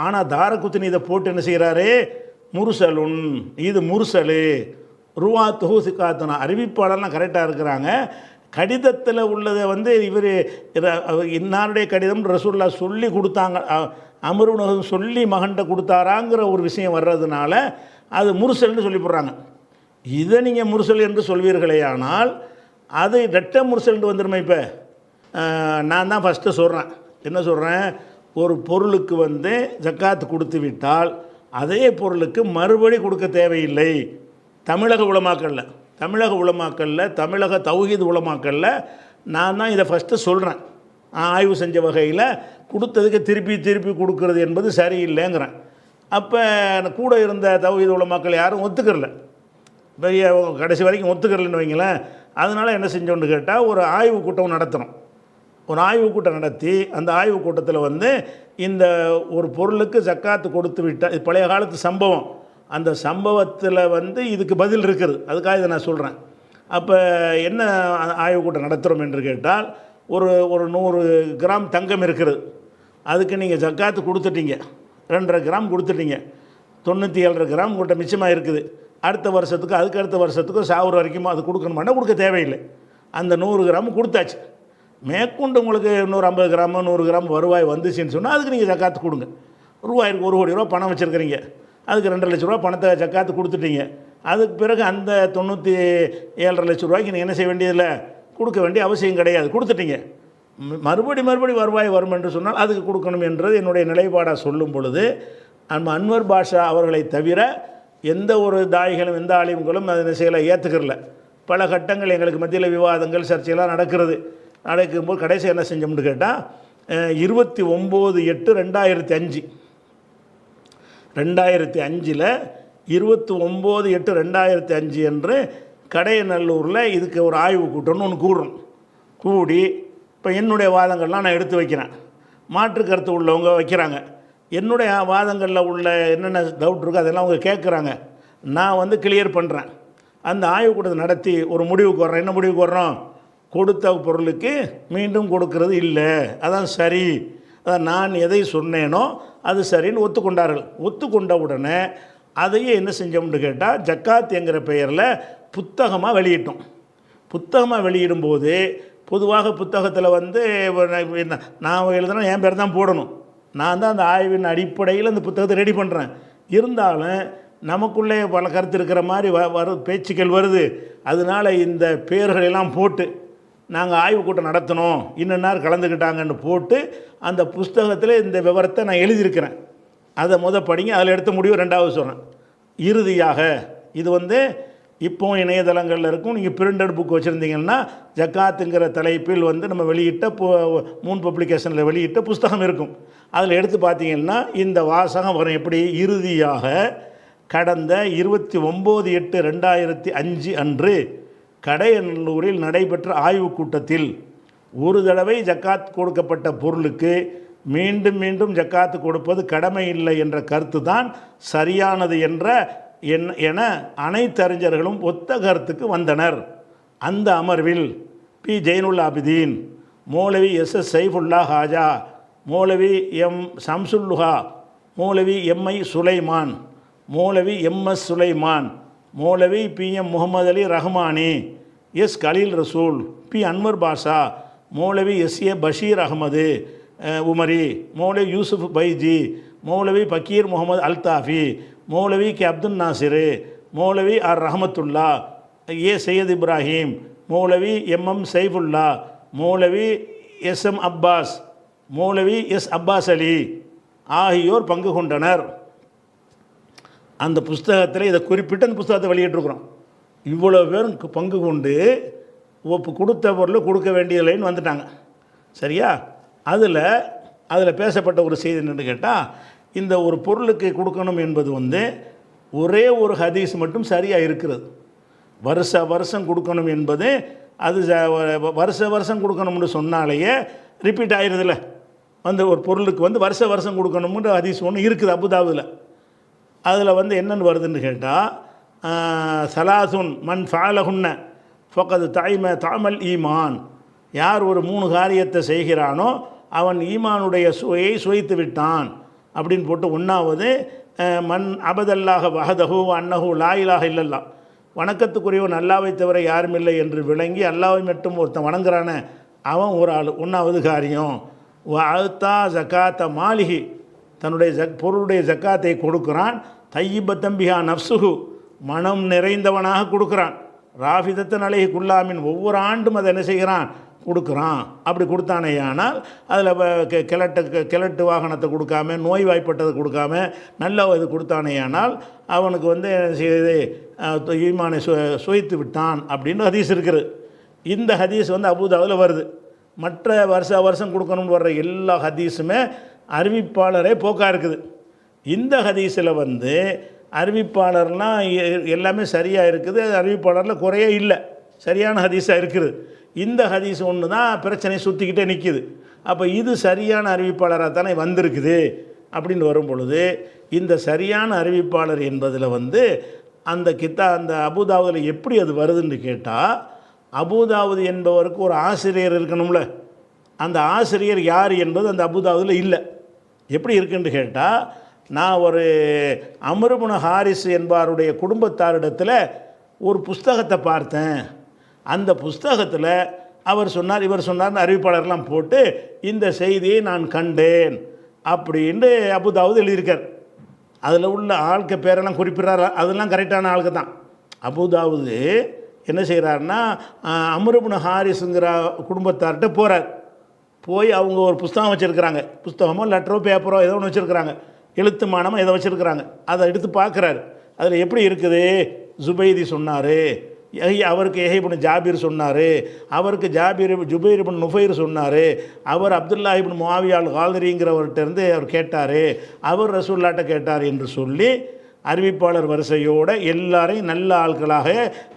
ஆனால் தாரகுத்னி இதை போட்டு என்ன செய்கிறாரு? முர்சலுன், இது முர்சலு, ருவா துஹுசிகாத்தனா, அறிவிப்பாளர்லாம் கரெக்டாக இருக்கிறாங்க. கடிதத்தில் உள்ளதை வந்து இவர் இன்னாருடைய கடிதம் ரசூல்லா சொல்லி கொடுத்தாங்க, அம்ர் இப்னு ஹஸ்ம் சொல்லி மகன்கிட்ட கொடுத்தாராங்கிற ஒரு விஷயம் வர்றதுனால அது முர்சல்னு சொல்லி போடுறாங்க. இதை நீங்கள் முர்சல் என்று சொல்வீர்களே, ஆனால் அது ரெட்ட முர்சல்னு வந்துடுமா? இப்போ நான் தான் ஃபஸ்ட்டு சொல்கிறேன். என்ன சொல்கிறேன்? ஒரு பொருளுக்கு வந்து ஜக்காத்து கொடுத்து விட்டால் அதே பொருளுக்கு மறுபடி கொடுக்க தேவையில்லை. தமிழக உலமாக்கல்ல தமிழக தௌஹீத் உலமாக்கல்ல நான் தான் இதை ஃபஸ்ட்டு சொல்கிறேன். ஆய்வு செஞ்ச வகையில் கொடுத்ததுக்கு திருப்பி கொடுக்கறது என்பது சரியில்லைங்கிறேன். அப்போ கூட இருந்த தௌஹீத் உலமாக்கள் யாரும் ஒத்துக்கிறல, பெரிய கடைசி வரைக்கும் ஒத்துக்கிறலன்னு வைங்களேன். அதனால் என்ன செஞ்சோன்னு கேட்டால் ஒரு ஆய்வு கூட்டம் நடத்துகிறோம். ஒரு ஆய்வு கூட்டம் நடத்தி அந்த ஆய்வு கூட்டத்தில் வந்து இந்த ஒரு பொருளுக்கு ஜக்காத்து கொடுத்து விட்டால், இது பழைய காலத்து சம்பவம், அந்த சம்பவத்தில் வந்து இதுக்கு பதில் இருக்குது. அதுக்காக இதை நான் சொல்கிறேன். அப்போ என்ன ஆய்வு கூட்டம் நடத்துகிறோம் என்று கேட்டால், ஒரு 100 கிராம் தங்கம் இருக்குது. அதுக்கு நீங்கள் ஜக்காத்து கொடுத்துட்டீங்க, 2.5 கிராம் கொடுத்துட்டீங்க, 97 கிராம் உங்கள்கிட்ட மிச்சமாக இருக்குது. அடுத்த வருஷத்துக்கு அதுக்கு அடுத்த வருஷத்துக்கு சாவுற வரைக்கும் அது கொடுக்கணுமானா கொடுக்க தேவையில்லை. அந்த 100 கிராம் கொடுத்தாச்சு. மேற்கொண்டு உங்களுக்கு 150 கிராம் 100 கிராம் வருவாய் வந்துச்சுன்னு சொன்னால் அதுக்கு நீங்கள் ஜக்காத்து கொடுங்க. ரூபாய்க்கு 1 கோடி ரூபா பணம் வச்சுருக்கிறீங்க, அதுக்கு 2 லட்ச ரூபா பணத்தை ஜக்காத்து கொடுத்துட்டீங்க. அதுக்கு பிறகு அந்த 97.5 லட்ச ரூபாய்க்கு நீங்கள் என்ன செய்ய வேண்டியதில்லை, கொடுக்க வேண்டிய அவசியம் கிடையாது, கொடுத்துட்டீங்க. மறுபடி வருவாய் வரும் என்று சொன்னால் அதுக்கு கொடுக்கணும் என்றது என்னுடைய நிலைப்பாடாக சொல்லும் பொழுது, நம்ம அன்வர் பாஷா அவர்களை தவிர எந்த ஒரு தாயிகளும் எந்த ஆலிம்களும் அதை செய்யலை, ஏற்றுக்கிறல. பல கட்டங்கள் எங்களுக்கு மத்தியில் விவாதங்கள் சர்ச்சையெல்லாம் நடக்கும்போது கடைசி என்ன செஞ்சோம்னு கேட்டால் 29/8/2005 29/8/2005 என்று கடையநல்லூரில் இதுக்கு ஒரு ஆய்வு கூட்டம்னு ஒன்று கூடி இப்போ என்னுடைய வாதங்கள்லாம் நான் எடுத்து வைக்கிறேன். மாற்று கருத்து உள்ளவங்க வைக்கிறாங்க. என்னுடைய வாதங்களில் உள்ள என்னென்ன டவுட் இருக்கோ அதெல்லாம் அவங்க கேட்குறாங்க. நான் வந்து கிளியர் பண்ணுறேன். அந்த ஆய்வு கூட்டத்தை நடத்தி ஒரு முடிவுக்கு வர்றோம். என்ன முடிவுக்கு வர்றோம்? கொடுத்த பொருளுக்கு மீண்டும் கொடுக்கறது இல்லை, அதான் சரி, அதான் நான் எதை சொன்னேனோ அது சரின்னு ஒத்துக்கொண்டார்கள். ஒத்துக்கொண்ட உடனே அதையே என்ன செஞ்சோம்னு கேட்டால் ஜக்காத் என்கிற பெயரில் புத்தகமாக வெளியிட்டோம். புத்தகமாக வெளியிடும்போது பொதுவாக புத்தகத்தில் வந்து நான் எழுதுனா என் பேர் தான் போடணும். நான் தான் அந்த ஆய்வின் அடிப்படையில் அந்த புத்தகத்தை ரெடி பண்ணுறேன். இருந்தாலும் நமக்குள்ளே பல கருத்து இருக்கிற மாதிரி பேச்சுக்கள் வருது. அதனால் இந்த பேர்களெல்லாம் போட்டு நாங்கள் ஆய்வு கூட்டம் நடத்தினோம், இன்னன்னார் கலந்துக்கிட்டாங்கன்னு போட்டு அந்த புஸ்தகத்தில் இந்த விவரத்தை நான் எழுதியிருக்கிறேன். அதை படிங்க. அதில் எடுத்த முடிவு ரெண்டாவது சொல்கிறேன். இறுதியாக இது வந்து இப்போ இணையதளங்களில் இருக்கும். நீங்கள் பிரிண்டட் புக் வச்சுருந்தீங்கன்னா ஜக்காத்துங்கிற தலைப்பில் வந்து நம்ம வெளியிட்ட மூன் பப்ளிகேஷனில் வெளியிட்ட புஸ்தகம் இருக்கும். அதில் எடுத்து பார்த்தீங்கன்னா இந்த வாசகம் வரும். எப்படி? இறுதியாக கடந்த 29/8/2005 அன்று கடையநல்லூரில் நடைபெற்ற ஆய்வுக் கூட்டத்தில் ஒரு தடவை ஜக்காத் கொடுக்கப்பட்ட பொருளுக்கு மீண்டும் மீண்டும் ஜக்காத்து கொடுப்பது கடமை இல்லை என்ற கருத்து தான் சரியானது என அனைத்து அறிஞர்களும் ஒத்த கருத்துக்கு வந்தனர். அந்த அமர்வில் பி. ஜெயினுல் ஆபிதீன், மௌலவி எஸ்.எஸ். சைஃபுல்லா ஹாஜா, மௌலவி எம். சம்சுல்லுஹா, மௌலவி எம்.ஐ. சுலைமான், மௌலவி எம்.எஸ். சுலைமான், மௌலவி பி.எம். முகமது அலி ரஹ்மானி, எஸ். கலீல் ரசூல், பி. அன்வர் பாஷா, மௌலவி எஸ்.ஏ. பஷீர் அகமது உமரி, மௌலவி யூசுஃப் பைஜி, மௌலவி பக்கீர் முகமது அல்தாஃபி, மௌலவி கே. அப்துல் நாசிர், மௌலவி ஆர் ரஹமத்துல்லா, ஏ. சையத் இப்ராஹிம், மௌலவி எம்.எம். சைஃபுல்லா, மௌலவி எஸ்.எம். அப்பாஸ், மௌலவி எஸ். அப்பாஸ் அலி ஆகியோர் பங்கு கொண்டனர். அந்த புஸ்தகத்தில் இதை குறிப்பிட்டு அந்த புஸ்தகத்தை வெளியிட்டிருக்கிறோம். இவ்வளோ பேரும் பங்கு கொண்டு கொடுத்த பொருள் கொடுக்க வேண்டியதில்லைன்னு வந்துட்டாங்க. சரியா? அதில் பேசப்பட்ட ஒரு செய்தி என்னென்னு கேட்டால், இந்த ஒரு பொருளுக்கு கொடுக்கணும் என்பது வந்து ஒரே ஒரு ஹதீஸ் மட்டும் சரியாக இருக்கிறது. வருஷம் கொடுக்கணும் என்பது அது வருஷம் கொடுக்கணும்னு சொன்னாலேயே ரிப்பீட் ஆகிடுதில்ல. வந்து ஒரு பொருளுக்கு வந்து வருஷம் கொடுக்கணும்ன்ற ஹதீஸ் ஒன்று இருக்குது அபுதாபுல. அதில் வந்து என்னென்னு வருதுன்னு கேட்டால், சலாசுன் மன் ஃபாலஹுன்ன ஃபக்கது தாமல் ஈமான், யார் ஒரு 3 காரியத்தை செய்கிறானோ அவன் ஈமானுடைய சுவையை சுவைத்து விட்டான் அப்படின்னு போட்டு. ஒன்றாவது மன் அபதல்லாக வஹதஹு அன்னஹு லா இலாஹ இல்லல்லா, வணக்கத்துக்குரியவன் அல்லாவை தவிர யாரும் இல்லை என்று விளங்கி அல்லாவை மட்டும் ஒருத்தன் வணங்குறானே அவன் ஒரு ஆள். 1வது காரியம் அல்தா ஜக்காத்த மாலிஹி, தன்னுடைய பொருளுடைய ஜக்காத்தை கொடுக்குறான். தையிப தம்பிஹா நப்சுஹு, மனம் நிறைந்தவனாக கொடுக்குறான். ராஃபிதத்தன் அலைஹி குல்லாமின், ஒவ்வொரு ஆண்டும் அதை என்ன செய்கிறான்? கொடுக்குறான். அப்படி கொடுத்தானே ஆனால் அதில் கிழட்டு வாகனத்தை கொடுக்காம, நோய் வாய்ப்பட்டதை கொடுக்காம நல்ல இது கொடுத்தானே ஆனால் அவனுக்கு வந்து ஈமானை சுவைத்து விட்டான் அப்படின்னு ஹதீஸ் இருக்குது. இந்த ஹதீஸ் வந்து அபூதாவில் வருது. மற்ற வருஷம் கொடுக்கணும்னு வர்ற எல்லா ஹதீஸுமே அறிவிப்பாளரே போக்காக இருக்குது. இந்த ஹதீஸில் வந்து அறிவிப்பாளர்லாம் எல்லாமே சரியாக இருக்குது. அறிவிப்பாளரில் குறையே இல்லை, சரியான ஹதீஸாக இருக்குது. இந்த ஹதீஸ் ஒன்று தான் பிரச்சனை சுற்றிக்கிட்டே நிற்கிது. அப்போ இது சரியான அறிவிப்பாளராக தானே வந்திருக்குது அப்படின்னு வரும் பொழுது, இந்த சரியான அறிவிப்பாளர் என்பதில் வந்து அந்த அபூதாவுதில் எப்படி அது வருதுன்னு கேட்டால், அபூதாவுது என்பவருக்கு ஒரு ஆசிரியர் இருக்கணும்ல. அந்த ஆசிரியர் யார் என்பது அந்த அபூதாவுதில் இல்லை. எப்படி இருக்குன்னு கேட்டால், நான் ஒரு அம்ர் இப்னு ஹாரிஸ் என்பவருடைய குடும்பத்தாரிடத்தில் ஒரு புஸ்தகத்தை பார்த்தேன். அந்த புஸ்தகத்தில் அவர் சொன்னார், இவர் சொன்னார்னு அறிவிப்பாளர்லாம் போட்டு இந்த செய்தியை நான் கண்டேன் அப்படின்னு அபூதாவுது எழுதியிருக்கார். அதில் உள்ள ஆளுக்கு பேரெல்லாம் குறிப்பிட்றாரு. அதெல்லாம் கரெக்டான ஆளுக்கு தான். அபூதாவுது என்ன செய்கிறாருன்னா, அம்ர் இப்னு ஹாரிஸுங்கிற குடும்பத்தார்கிட்ட போகிறார். போய் அவங்க ஒரு புஸ்தகம் வச்சுருக்கிறாங்க. புஸ்தகமோ லெட்டரோ பேப்பரோ ஏதோ ஒன்று வச்சுருக்கிறாங்க. எழுத்துமானமாக எதை வச்சுருக்கிறாங்க. அதை எடுத்து பார்க்குறாரு. அதில் எப்படி இருக்குது? ஜுபைதி சொன்னார், அவருக்கு இப்னு ஜாபீர் சொன்னார், அவருக்கு ஜுபைர் இப்னு நுஃபைர் சொன்னார், அவர் அப்துல்லா இப்னு முஆவியா அல் கால்தரிங்கிறவர்கிட்டருந்து அவர் கேட்டார், அவர் ரசூலுல்லாஹ்ட்ட கேட்டார் என்று சொல்லி அறிவிப்பாளர் வரிசையோடு எல்லாரையும் நல்ல ஆட்களாக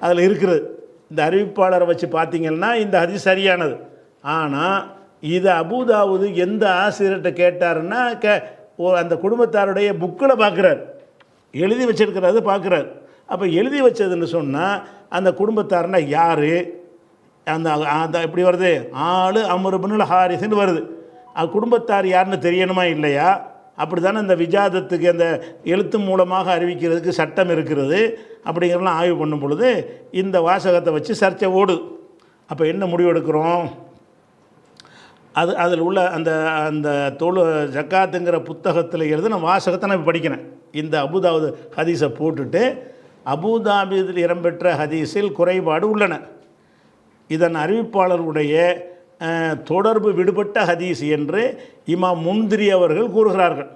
அதில் இருக்கிறது. இந்த அறிவிப்பாளரை வச்சு பார்த்திங்கன்னா இந்த ஹதீஸ் சரியானது. ஆனால் இது அபூதாவுது எந்த ஆசிரியர்கிட்ட கேட்டாருன்னா அந்த குடும்பத்தாருடைய புக்கில் பார்க்குறார், எழுதி வச்சிருக்கிறது பார்க்குறார். அப்போ எழுதி வச்சதுன்னு சொன்னால் அந்த குடும்பத்தாருன்னா யார்? அந்த எப்படி வருது? ஆள் அம்ர் இப்னுல் ஹாரிஸ்ன்னு வருது. குடும்பத்தார் யாருன்னு தெரியணுமா இல்லையா? அப்படி தானே இந்த விஜாதத்துக்கு அந்த எழுத்து மூலமாக அறிவிக்கிறதுக்கு சட்டம் இருக்கிறது. அப்படிங்கிறலாம் ஆய்வு பண்ணும் பொழுது இந்த வாசகத்தை வச்சு சர்ச்சை ஓடுது. அப்போ என்ன முடிவெடுக்கிறோம்? அதில் உள்ள அந்த அந்த ஜக்காத்துங்கிற புத்தகத்தில் எழுதின வாசகத்தை நான் படிக்கிறேன். இந்த அபுதாவுது ஹதீஸை போட்டுட்டு அபுதாபியில் இடம்பெற்ற ஹதீஸில் குறைபாடு உள்ளன, இதன் அறிவிப்பாளருடைய தொடர்பு விடுபட்ட ஹதீஸ் என்று இமாம் முந்திரி அவர்கள் கூறுகிறார்கள்.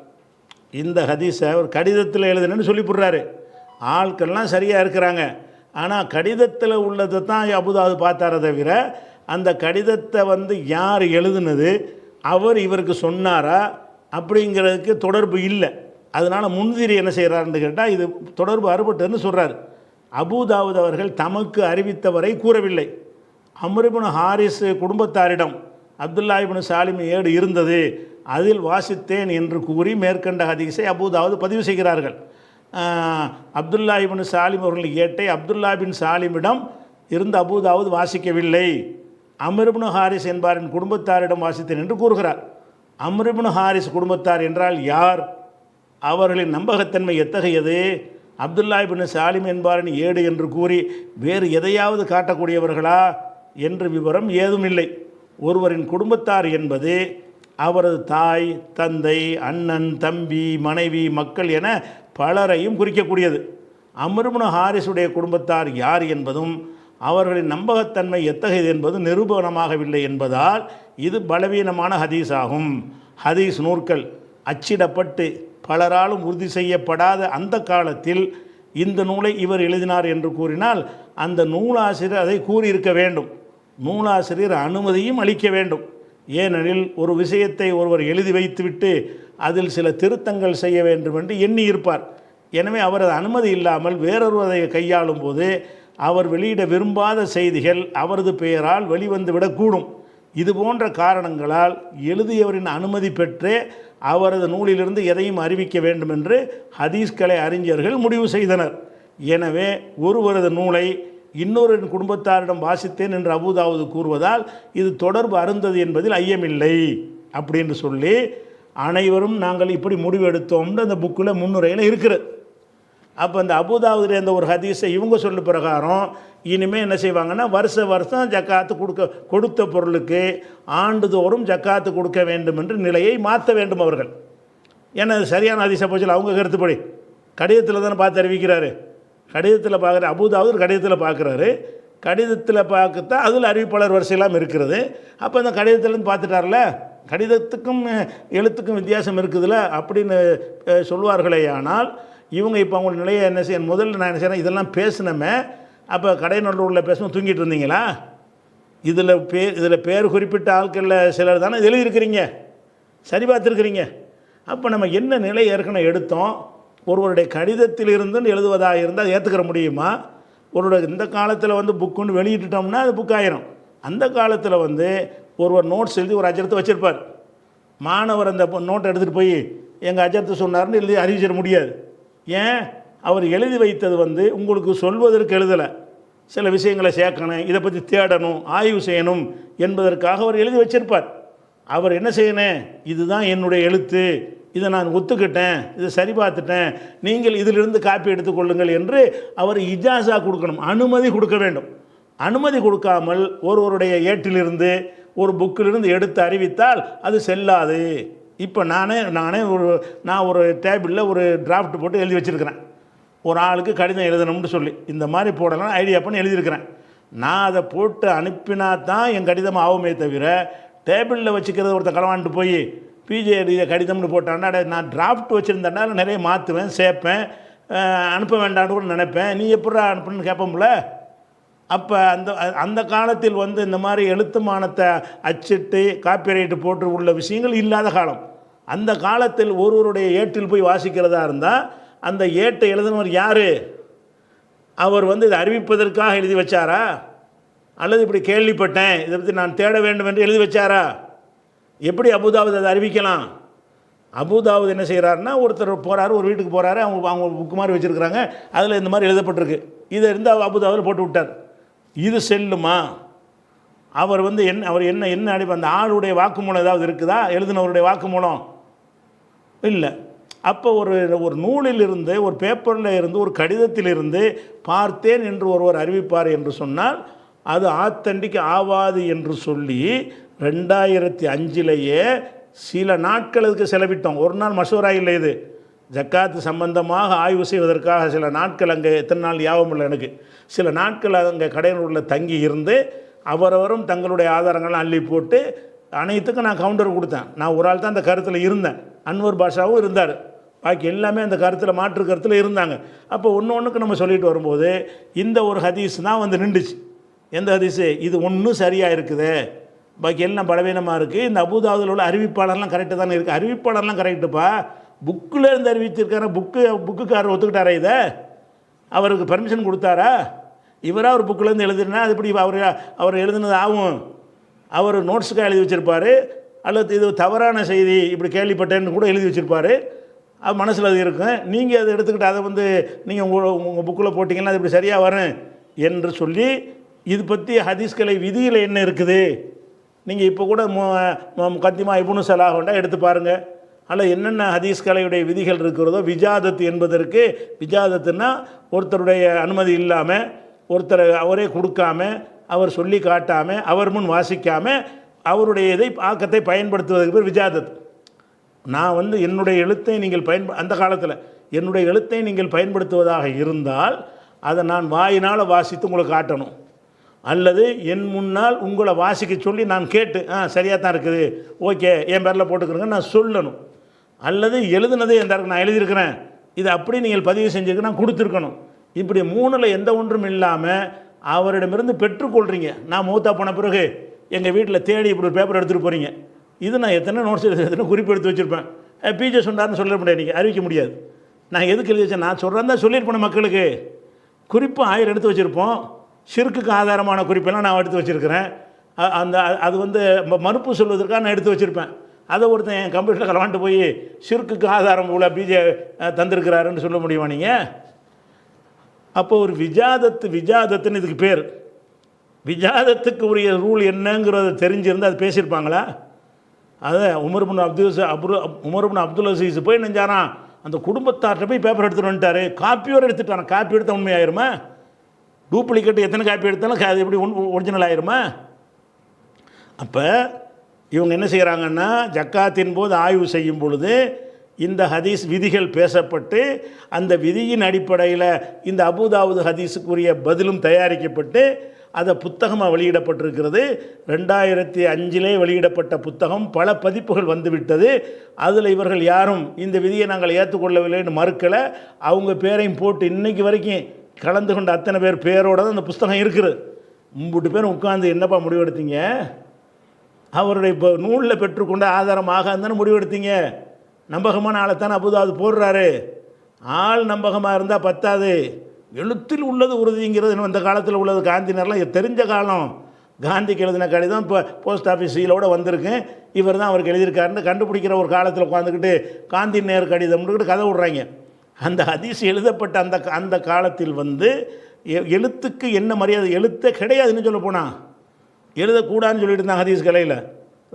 இந்த ஹதீஸை ஒரு கடிதத்தில் எழுதுனேன்னு சொல்லிவிடுறாரு. ஆட்கள்லாம் சரியாக இருக்கிறாங்க, ஆனால் கடிதத்தில் உள்ளதை தான் அபுதாபு பார்த்தாரே தவிர அந்த கடிதத்தை யார் எழுதுனது, அவர் இவருக்கு சொன்னாரா அப்படிங்கிறதுக்கு தொடர்பு இல்லை. அதனால் முந்திரி என்ன செய்கிறாருன்னு கேட்டால் இது தொடர்பு அறுபட்டுன்னு சொல்கிறார். அபுதாவுத் அவர்கள் தமக்கு அறிவித்தவரை கூறவில்லை. அம்ர் இப்னு ஹாரிஸ் குடும்பத்தாரிடம் அப்துல்லா இப்னு சாலிம் ஏடு இருந்தது, அதில் வாசித்தேன் என்று கூறி மேற்கண்ட ஹதீஸை அபுதாவுத் பதிவு செய்கிறார்கள். அப்துல்லா இப்னு சாலிம் அவர்கள் ஏட்டை அப்துல்லா பின் சாலிமிடம் இருந்து அபுதாவுத் வாசிக்கவில்லை, அம்ர் இப்னு ஹாரிஸ் என்பாரின் குடும்பத்தாரிடம் வாசித்தேன் என்று கூறுகிறார். அம்ர் இப்னு ஹாரிஸ் குடும்பத்தார் என்றால் யார்? அவர்களின் நம்பகத்தன்மை எத்தகையது? அப்துல்லா இப்னு சாலிம் என்பாரின் ஏடு என்று கூறி வேறு எதையாவது காட்டக்கூடியவர்களா என்று விவரம் ஏதும் இல்லை. ஒருவரின் குடும்பத்தார் என்பது அவரது தாய், தந்தை, அண்ணன், தம்பி, மனைவி, மக்கள் என பலரையும் குறிக்கக்கூடியது. அம்ர் இப்னு ஹாரிஸுடைய குடும்பத்தார் யார் என்பதும் அவர்களின் நம்பகத்தன்மை எத்தகையது என்பது நிரூபணமாகவில்லை என்பதால் இது பலவீனமான ஹதீஸ் ஆகும். ஹதீஸ் நூற்கள் அச்சிடப்பட்டு பலராலும் உறுதி செய்யப்படாத அந்த காலத்தில் இந்த நூலை இவர் எழுதினார் என்று கூறினால் அந்த நூலாசிரியர் அதை கூறியிருக்க வேண்டும். நூலாசிரியர் அனுமதியும் அளிக்க வேண்டும். ஏனெனில் ஒரு விஷயத்தை ஒருவர் எழுதி வைத்துவிட்டு அதில் சில திருத்தங்கள் செய்ய வேண்டும் என்று எண்ணி இருப்பார். எனவே அவரது அனுமதி இல்லாமல் வேறொருவரை கையாளும் போது அவர் வெளியிட விரும்பாத செய்திகள் அவரது பெயரால் வெளிவந்துவிடக்கூடும். இது போன்ற காரணங்களால் எழுதியவரின் அனுமதி பெற்றே அவரது நூலிலிருந்து எதையும் அறிவிக்க வேண்டும் என்று ஹதீஸ்கலை அறிஞர்கள் முடிவு செய்தனர். எனவே ஒருவரது நூலை இன்னொரு குடும்பத்தாரிடம் வாசித்தேன் என்று அபுதாவுது கூறுவதால் இது தொடர்பு அருந்தது என்பதில் ஐயமில்லை அப்படின்னு சொல்லி அனைவரும் நாங்கள் இப்படி முடிவு எடுத்தோம்னு அந்த புக்கில் முன்னுரையில் இருக்கிறது. அப்போ அந்த அபுதாவுதுடைய அந்த ஒரு ஹதீஸை இவங்க சொல்ல பிரகாரம் இனிமேல் என்ன செய்வாங்கன்னா வருஷம் ஜக்காத்து கொடுத்த பொருளுக்கு ஆண்டுதோறும் ஜக்காத்து கொடுக்க வேண்டும் என்று நிலையை மாற்ற வேண்டும் அவர்கள். ஏன்னா அது சரியான ஹதீஸை போச்சு அவங்க கருத்துப்படி கடிதத்தில் தானே பார்த்து அறிவிக்கிறாரு. கடிதத்தில் பார்க்குற அபுதாவுது கடிதத்தில் பார்க்குறாரு. கடிதத்தில் பார்க்கத்தான் அதில் அறிவிப்பாளர் வரிசையெல்லாம் இருக்கிறது. அப்போ அந்த கடிதத்துலேருந்து பார்த்துட்டார்ல, கடிதத்துக்கும் எழுத்துக்கும் வித்தியாசம் இருக்குதுல்ல அப்படின்னு சொல்வார்களே. ஆனால் இவங்க இப்போ அவங்களோட நிலையை என்ன செய்ய முதல்ல நான் என்ன செய்கிறேன், இதெல்லாம் பேசினமே அப்போ கடைநல்லூரில் பேசணும் தூங்கிட்டு இருந்தீங்களா? இதில் பேர் குறிப்பிட்ட ஆட்களில் சிலர் தானே எழுதியிருக்கிறீங்க, சரி பார்த்துருக்குறீங்க. அப்போ நம்ம என்ன நிலை ஏற்கனவே எடுத்தோம்? ஒருவருடைய கடிதத்தில் இருந்து எழுதுவதாக இருந்தால் ஏற்றுக்கிற முடியுமா? ஒருவருடைய இந்த காலத்தில் புக்குன்னு வெளியிட்டுட்டோம்னா அது புக் ஆயிரும். அந்த காலத்தில் ஒருவர் நோட்ஸ் எழுதி ஒரு அஜரத்தை வச்சுருப்பார். மாணவர் அந்த நோட்டை எடுத்துகிட்டு போய் எங்கள் அஜரத்தை சொன்னார்னு எழுதி அறிவிச்சிட முடியாது. ஏன்? அவர் எழுதி வைத்தது உங்களுக்கு சொல்வதற்கு எழுதலை, சில விஷயங்களை சேர்க்கணும், இதை பற்றி தேடணும், ஆய்வு செய்யணும் என்பதற்காக அவர் எழுதி வச்சிருப்பார். அவர் என்ன செய்யணும், இதுதான் என்னுடைய எழுத்து, இதை நான் ஒத்துக்கிட்டேன், இதை சரி பார்த்துட்டேன், நீங்கள் இதிலிருந்து காப்பி எடுத்துக்கொள்ளுங்கள் என்று அவர் இஜாசா கொடுக்கணும், அனுமதி கொடுக்க வேண்டும். அனுமதி கொடுக்காமல் ஒருவருடைய ஏட்டிலிருந்து ஒரு புக்கிலிருந்து எடுத்து அறிவித்தால் அது செல்லாது. இப்போ நான் ஒரு டேபிளில் ஒரு டிராஃப்ட் போட்டு எழுதி வச்சுருக்கிறேன், ஒரு ஆளுக்கு கடிதம் எழுதணும்னு சொல்லி இந்த மாதிரி போடலாம் ஐடியா பண்ணி எழுதியிருக்கிறேன். நான் அதை போட்டு அனுப்பினா தான் என் கடிதம் ஆகுமே தவிர டேபிளில் வச்சுக்கிறது ஒருத்தர் களவாண்டு போய் பிஜே எழுதிய கடிதம்னு போட்டான்னா நான் டிராஃப்ட் வச்சுருந்தேன்னா நிறைய மாற்றுவேன், சேர்ப்பேன், அனுப்ப வேண்டான்னு கூட நினைப்பேன், நீ எப்படா அனுப்புன்னு கேட்போம்ல. அப்போ அந்த காலத்தில் இந்த மாதிரி எழுத்துமானத்தை அச்சிட்டு காப்பிரைட்டு போட்டு உள்ள விஷயங்கள் இல்லாத காலம். அந்த காலத்தில் ஒருவருடைய ஏட்டில் போய் வாசிக்கிறதா இருந்தால் அந்த ஏட்டை எழுதினவர் யார்? அவர் இதை அறிவிப்பதற்காக எழுதி வச்சாரா, அல்லது இப்படி கேள்விப்பட்டேன் இதை பற்றி நான் தேட வேண்டும் என்று எழுதி வச்சாரா? எப்படி அபுதாவுது அதை அறிவிக்கலாம்? அபுதாவுது என்ன செய்கிறாருன்னா, ஒருத்தர் போகிறாரு, ஒரு வீட்டுக்கு போகிறாரு, அவங்க புக்கு மாதிரி வச்சுருக்கிறாங்க, அதில் இந்த மாதிரி எழுதப்பட்டிருக்கு, இதை இருந்தால் அபுதாவுதில் போட்டு விட்டார். இது செல்லுமா? அவர் அவர் என்ன அடி அந்த ஆளுடைய வாக்குமூலம் ஏதாவது இருக்குதா? எழுதினவருடைய வாக்குமூலம் இல்லை. அப்போ ஒரு நூலிலிருந்து, ஒரு பேப்பரில் இருந்து, ஒரு கடிதத்திலிருந்து பார்த்தேன் என்று ஒருவர் அறிவிப்பார் என்று சொன்னால் அது ஆத்தண்டிக்கு ஆவாது என்று சொல்லி 2005 சில நாட்களுக்கு செலவிட்டோம். ஒரு நாள் மசூரா இல்லை, இது ஜக்காத்து சம்பந்தமாக ஆய்வு செய்வதற்காக சில நாட்கள் அங்கே எத்தனை நாள் ஞாபகம் இல்லை எனக்கு. சில நாட்கள் அங்கே கடையில் தங்கி இருந்து அவரவரும் தங்களுடைய ஆதாரங்கள்லாம் அள்ளி போட்டு அனைத்துக்கும் நான் கவுண்டர் கொடுத்தேன். நான் ஒரு ஆள் தான் அந்த கருத்தில் இருந்தேன், அன்வர் பாஷாவும் இருந்தார், பாக்கி எல்லாமே அந்த கருத்தில் மாற்று கருத்தில் இருந்தாங்க. அப்போ ஒன்றுக்கு நம்ம சொல்லிட்டு வரும்போது இந்த ஒரு ஹதீஸ் தான் வந்து நின்றுச்சு. எந்த ஹதீஸு? இது ஒன்றும் சரியாக இருக்குது, பாக்கி எல்லாம் பலவீனமாக இருக்குது. இந்த அபூதாவுதில் உள்ள அறிவிப்பாளர்லாம் கரெக்டாக தானே இருக்குது. அறிவிப்பாளர்லாம் கரெக்டுப்பா, புக்கில் இருந்து அறிவித்திருக்காரு. புக்குக்காரர் ஒத்துக்கிட்டாரா? இதை அவருக்கு பர்மிஷன் கொடுத்தாரா? இவராக ஒரு புக்கிலேருந்து எழுதுனா அது எப்படி அவர் எழுதுனது ஆகும்? அவர் நோட்ஸுக்காக எழுதி வச்சுருப்பார், அல்லது இது தவறான செய்தி இப்படி கேள்விப்பட்டேன்னு கூட எழுதி வச்சுருப்பார், அது மனசில் அது இருக்கும். நீங்கள் அதை எடுத்துக்கிட்டு அதை வந்து நீங்கள் உங்கள் புக்கில் போட்டிங்கன்னா அது இப்படி சரியாக வரும் என்று சொல்லி இது பற்றி ஹதீஸ்களை விதியில் என்ன இருக்குது நீங்கள் இப்போ கூட முகத்திமா இப்னு ஸலாஹ் எடுத்து பாருங்கள். அதில் என்னென்ன ஹதீஸ்களையுடைய விதிகள் இருக்கிறதோ, விஜாதத்து என்பதற்கு, விஜாதத்துன்னா ஒருத்தருடைய அனுமதி இல்லாமல், ஒருத்தரை அவரே கொடுக்காம, அவர் சொல்லி காட்டாமல், அவர் முன் வாசிக்காமல் அவருடைய ஆக்கத்தை பயன்படுத்துவதற்கு பேர் விஜாதத். நான் வந்து என்னுடைய எழுத்தை நீங்கள் அந்த காலத்தில் என்னுடைய எழுத்தை நீங்கள் பயன்படுத்துவதாக இருந்தால் அதை நான் வாயினால் வாசித்து உங்களுக்கு காட்டணும், அல்லது என் முன்னால் உங்களை வாசிக்க சொல்லி நான் கேட்டு சரியாக தான் இருக்குது, ஓகே என் பேரில் போட்டுக்கிறேங்க நான் சொல்லணும். அல்லது எழுதுனதே எந்த நான் எழுதியிருக்கிறேன், இது அப்படி நீங்கள் பதிவு செஞ்சுருக்க நான் கொடுத்துருக்கணும். இப்படி மூணில் எந்த ஒன்றும் இல்லாமல் அவரிடமிருந்து பெற்றுக்கொள்கிறீங்க. நான் மூத்தா போன பிறகு எங்கள் வீட்டில் தேடி இப்படி ஒரு பேப்பர் எடுத்துகிட்டு போகிறீங்க. இது நான் எத்தனை நோட்ஸ் எத்தனை குறிப்பு எடுத்து வச்சுருப்பேன். பிஜே சொன்னார்னு சொல்ல முடியாது, நீங்கள் அறிவிக்க முடியாது. நான் எதுக்கு எழுதி வச்சேன்? நான் சொல்கிறேன் தான் சொல்லியிருப்பேன் மக்களுக்கு. குறிப்பு 1000 எடுத்து வச்சுருப்போம், ஷிர்க்குக்கு ஆதாரமான குறிப்பெல்லாம் நான் எடுத்து வச்சுருக்கிறேன். அது வந்து மறுப்பு சொல்வதற்காக நான் எடுத்து வச்சுருப்பேன். அதை ஒருத்தன் என் கம்ப்யூட்டரில் கலவாண்டு போய் ஷிர்க்குக்கு ஆதாரம் உள்ள பிஜே தந்திருக்கிறாருன்னு சொல்ல முடியுமா நீங்கள்? அப்போ ஒரு விஜாதத்துன்னு இதுக்கு பேர். விஜாதத்துக்கு உரிய ரூல் என்னங்கிறத தெரிஞ்சிருந்து அது பேசியிருப்பாங்களா? அதை உமர் பின் அப்துல் அசீஸ் போய் நெஞ்சாரான் அந்த குடும்பத்தார்கிட்ட போய் பேப்பர் எடுத்துகிட்டு வந்துட்டார். காப்பியோடு எடுத்துட்டான். காப்பி எடுத்தால் உண்மையாயிருமா? டூப்ளிகேட் எத்தனை காப்பி எடுத்தாலும் அது எப்படி ஒரிஜினல் ஆயிருமா? அப்போ இவங்க என்ன செய்கிறாங்கன்னா, ஜக்காத்தின் போது ஆய்வு செய்யும் பொழுது இந்த ஹதீஸ் விதிகள் பேசப்பட்டு அந்த விதியின் அடிப்படையில் இந்த அபூதாவுது ஹதீஸுக்குரிய பதிலும் தயாரிக்கப்பட்டு அதை புத்தகமாக வெளியிடப்பட்டிருக்கிறது. 2005 வெளியிடப்பட்ட புத்தகம், பல பதிப்புகள் வந்துவிட்டது. அதில் இவர்கள் யாரும் இந்த விதியை நாங்கள் ஏற்றுக்கொள்ளவில்லைன்னு மறுக்கலை. அவங்க பேரையும் போட்டு இன்றைக்கு வரைக்கும் கலந்து கொண்ட அத்தனை பேர் பேரோட தான் அந்த புஸ்தகம் இருக்குது. 3 பேரும் உட்கார்ந்து என்னப்பா முடிவெடுத்தீங்க? அவருடைய இப்போ நூலில் பெற்றுக்கொண்ட ஆதாரமாக தானே முடிவெடுத்தீங்க. நம்பகமான ஆளைத்தானே அபூதாவுது போடுறாரு. ஆள் நம்பகமாக இருந்தால் பத்தாது, எழுத்தில் உள்ளது உறுதிங்கிறது இன்னும் இந்த காலத்தில் உள்ளது. காந்தினர்லாம் தெரிஞ்ச காலம். காந்திக்கு எழுதின கடிதம் இப்போ போஸ்ட் ஆஃபீஸ் சீலோடு வந்திருக்கு, இவர் தான் அவருக்கு எழுதியிருக்காருன்னு கண்டுபிடிக்கிற ஒரு காலத்தில் உட்காந்துக்கிட்டு காந்தி நேர் கடிதம்னுக்கிட்டு கதை விட்றாங்க. அந்த ஹதீஸ் எழுதப்பட்ட அந்த காலத்தில் வந்து எழுத்துக்கு என்ன மரியாதை? எழுத்தே கிடையாதுன்னு சொல்ல போனால், எழுதக்கூடாதுன்னு சொல்லிட்டு இருந்தாங்க ஹதீஸ் கலையில்.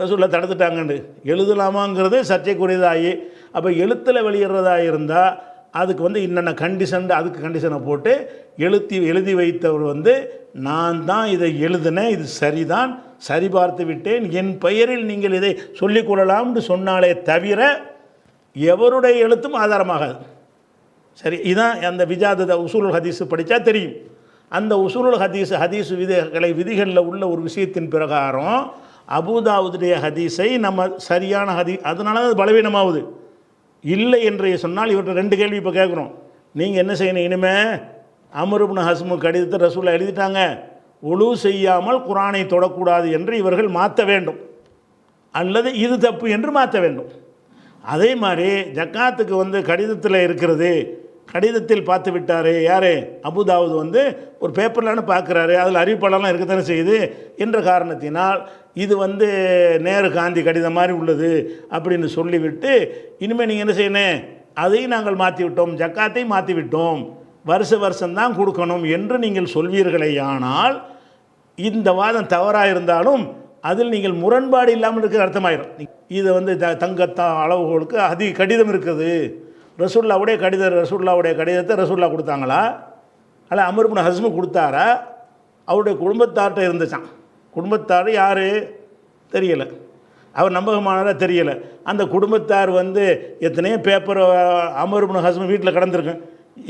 ரசூலுல்லாஹ் தடுத்துட்டாங்கன்னு. எழுதலாமாங்கிறது சர்ச்சைக்குரியதாகி, அப்போ எழுத்தில் வெளியிடுறதா இருந்தால் அதுக்கு வந்து இன்னென்ன கண்டிஷன், அதுக்கு கண்டிஷனை போட்டு எழுதி வைத்தவர் வந்து நான் தான் இதை எழுதினேன், இது சரிதான், சரிபார்த்து விட்டேன், என் பெயரில் நீங்கள் இதை சொல்லிக்கொள்ளலாம்னு சொன்னாலே தவிர எவருடைய எழுத்தும் ஆதாரமாகாது. சரி, இதுதான் அந்த விஜாத உசூலுல் ஹதீஸ் படித்தா தெரியும். அந்த உசூலுல் ஹதீஸ் விதிகளில் உள்ள ஒரு விஷயத்தின் பிரகாரம் அபூதாவுடைய ஹதீஸை நம்ம சரியான அதனால அது பலவீனமாகுது. இல்லை என்று சொன்னால் இவர்கிட்ட 2 கேள்வி இப்போ கேட்குறோம். நீங்கள் என்ன செய்யணும்? இனிமேல் அம்ர் இப்னு ஹஸ்மு கடிதத்தை ரசூலுல்லாஹ் எழுதிட்டாங்க, உலு செய்யாமல் குரானை தொடக்கூடாது என்று இவர்கள் மாற்ற வேண்டும், அல்லது இது தப்பு என்று மாற்ற வேண்டும். அதே மாதிரி ஜக்காத்துக்கு வந்து கடிதத்தில் இருக்கிறது, கடிதத்தில் பார்த்து விட்டார் யார்? அபூதாவுது வந்து ஒரு பேப்பர்லான்னு பார்க்குறாரு, அதில் அறிவிப்பாளர்லாம் இருக்கத்தானே செய்யுது என்ற காரணத்தினால் இது வந்து நேரு காந்தி கடிதம் மாதிரி உள்ளது அப்படின்னு சொல்லிவிட்டு இனிமேல் நீங்கள் என்ன செய்யணும்? அதையும் நாங்கள் மாற்றி விட்டோம், ஜக்காத்தை மாற்றி விட்டோம், வருஷம்தான் கொடுக்கணும் என்று நீங்கள் சொல்வீர்களேயானால் இந்த வாதம் தவறாக இருந்தாலும் அதில் நீங்கள் முரண்பாடு இல்லாமல் இருக்கிற அர்த்தமாயிரும். இது வந்து தங்கத்தா அளவுகளுக்கு கடிதம் இருக்குது, ரசூலுல்லாஹ்வுடைய கடிதத்தை ரசூலுல்லாஹ் கொடுத்தாங்களா? அல்ல அம்ர் இப்னு ஹஸ்மு கொடுத்தாரா? அவருடைய குடும்பத்தார்கிட்ட இருந்துச்சான். குடும்பத்தார் யார் தெரியலை, அவர் நம்பகமானதாக தெரியலை. அந்த குடும்பத்தார் வந்து எத்தனையோ பேப்பர் அமர் இப்னு ஹஸ்ம் வீட்டில் கடந்திருக்கு.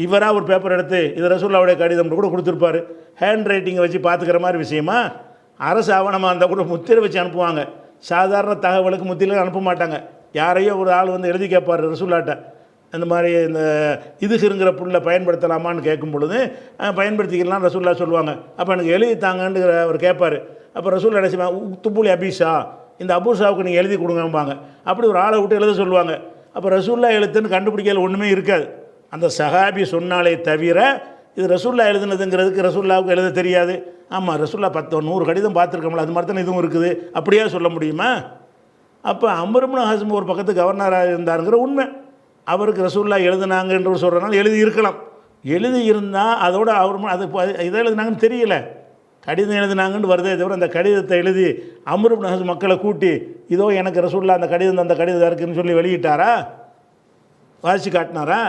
இவராக ஒரு பேப்பர் எடுத்து இது ரசூலுல்லாஹ்வுடைய கடிதம் கூட கொடுத்துருப்பார். ஹேண்ட் ரைட்டிங்கை வச்சு பார்த்துக்கிற மாதிரி விஷயமா அரசு ஆவணமாக இருந்தால் கூட முத்திரை வச்சு அனுப்புவாங்க. சாதாரண தகவலுக்கு முத்திரை அனுப்ப மாட்டாங்க. யாரையோ ஒரு ஆள் வந்து எழுதி கேட்பார் ரசூலுல்லாஹ்ட்ட, இந்த மாதிரி இந்த இதுகிருங்கிற புல்லை பயன்படுத்தலாமான்னு கேட்கும் பொழுது பயன்படுத்திக்கலாம் ரசூலுல்லாஹ் சொல்லுவாங்க. அப்போ எனக்கு எழுதி தாங்கன்னு அவர் கேட்பார். அப்போ ரசூலுல்லாஹ் என்ன செய்வாங்க, துப்புலி அபிஷா, இந்த அபூஷாவுக்கு நீங்கள் எழுதி கொடுங்கம்பாங்க. அப்படி ஒரு ஆளை விட்டு எழுத சொல்லுவாங்க. அப்போ ரசூலுல்லாஹ் எழுத்துன்னு கண்டுபிடிக்கல ஒன்றுமே இருக்காது. அந்த சஹாபி சொன்னாலே தவிர இது ரசூலுல்லாஹ் எழுதுனதுங்கிறதுக்கு ரசூலுல்லாஹ்வுக்கு எழுத தெரியாது. ஆமாம், ரசூலுல்லாஹ் 100 கடிதம் பார்த்துருக்கோம்ல, அது மாதிரி தானே இதுவும் இருக்குது, அப்படியே சொல்ல முடியுமா? அப்போ அம்ர் இப்னு ஹஸ்ம் ஒரு பக்கத்து கவர்னராக இருந்தாருங்கிற உண்மை. அவருக்கு ரசூலுல்லாஹ் எழுதுனாங்கன்ற சொல்கிறனால எழுதி இருக்கலாம். எழுதி இருந்தால் அதோட அவர் அது இதை எழுதுனாங்கன்னு தெரியல, கடிதம் எழுதுனாங்கன்னு வருதே தவிர அந்த கடிதத்தை எழுதி அம்ர் இப்னு ஹஸ்ம் மக்களை கூட்டி இதோ எனக்கு ரசூலுல்லாஹ் அந்த கடிதம் இருக்குன்னு சொல்லி வெளியிட்டாரா, வாசித்து காட்டினாரா?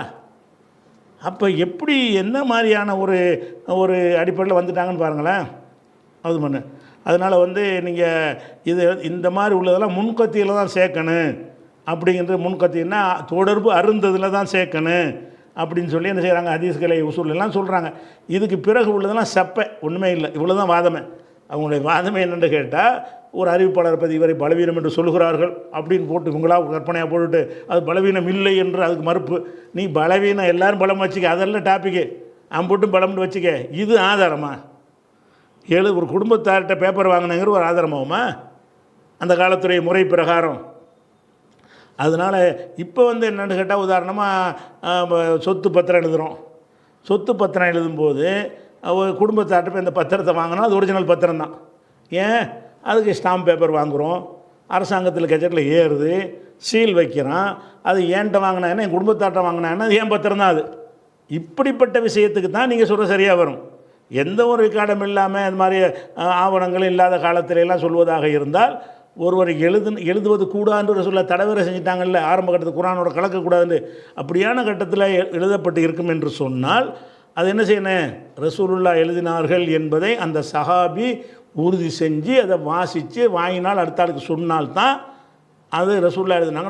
அப்போ எப்படி என்ன மாதிரியான ஒரு அடிப்படையில் வந்துட்டாங்கன்னு பாருங்களேன். அது பண்ணு. அதனால் வந்து நீங்கள் இது இந்த மாதிரி உள்ளதெல்லாம் முன்கத்தியில் தான் சேர்க்கணும். அப்படிங்கிறது முன்கத்தின்னா தொடர்பு அருந்ததில் தான் சேர்க்கணும் அப்படின்னு சொல்லி என்ன செய்கிறாங்க, ஹதீஸ்களை உசூல் எல்லாம் சொல்கிறாங்க. இதுக்கு பிறகு உள்ளதெல்லாம் சப்பை, ஒன்றுமே இல்லை. இவ்வளோ தான் வாதமே. அவங்களுடைய வாதமே என்னென்னு கேட்டால், ஒரு அறிவிப்பாளர் பற்றி இவரை பலவீனம் என்று சொல்கிறார்கள் அப்படின்னு போட்டு இவங்களா கற்பனையாக போட்டுட்டு அது பலவீனம் இல்லை என்று அதுக்கு மறுப்பு. நீ பலவீனம் எல்லோரும் பலம் வச்சுக்க, அதெல்லாம் டாப்பிக்கு போட்டும் பலம்னு வச்சுக்க. இது ஆதாரமா? ஒரு குடும்பத்தார்கிட்ட பேப்பர் வாங்கினங்கிற ஒரு ஆதாரமாகுமா அந்த காலத்துடைய முறை பிரகாரம்? அதனால் இப்போ வந்து என்னென்னு கேட்டால், உதாரணமாக சொத்து பத்திரம் எழுதுகிறோம். சொத்து பத்திரம் எழுதும்போது குடும்பத்தார்கிட்ட போய் இந்த பத்திரத்தை வாங்கினா அது ஒரிஜினல் பத்திரம் தான். ஏன்? அதுக்கு ஸ்டாம்ப் பேப்பர் வாங்குகிறோம், அரசாங்கத்தில் கெஜெட்டில் ஏறுது, சீல் வைக்கிறான். அது ஏன்ட்ட வாங்கினாங்கன்னா என் குடும்பத்தார்ட்ட வாங்கினாங்கன்னா அது ஏன் பத்திரம் தான். அது இப்படிப்பட்ட விஷயத்துக்கு தான் நீங்கள் சொல்கிற சரியாக வரும். எந்த ஒரு ரெக்கார்டும் இல்லாமல் அது மாதிரி ஆவணங்கள் இல்லாத காலத்திலெல்லாம் சொல்வதாக இருந்தால் ஒருவர் எழுதுவது கூடாது ரசூலுல்லாஹ் தடவரை செஞ்சிட்டாங்கல்ல, ஆரம்ப கட்டத்தில் குர்ஆனோட கலக்கக்கூடாதுன்னு. அப்படியான கட்டத்தில் எழுதப்பட்டு இருக்கும் என்று சொன்னால் அது என்ன செய்யணும், ரசூலுல்லாஹ் எழுதினார்கள் என்பதை அந்த சஹாபி உறுதி செஞ்சு அதை வாசித்து வாங்கினால் அடுத்த ஆளுக்கு சொன்னால்தான் அது ரசூலுல்லாஹ் எழுதினாங்க.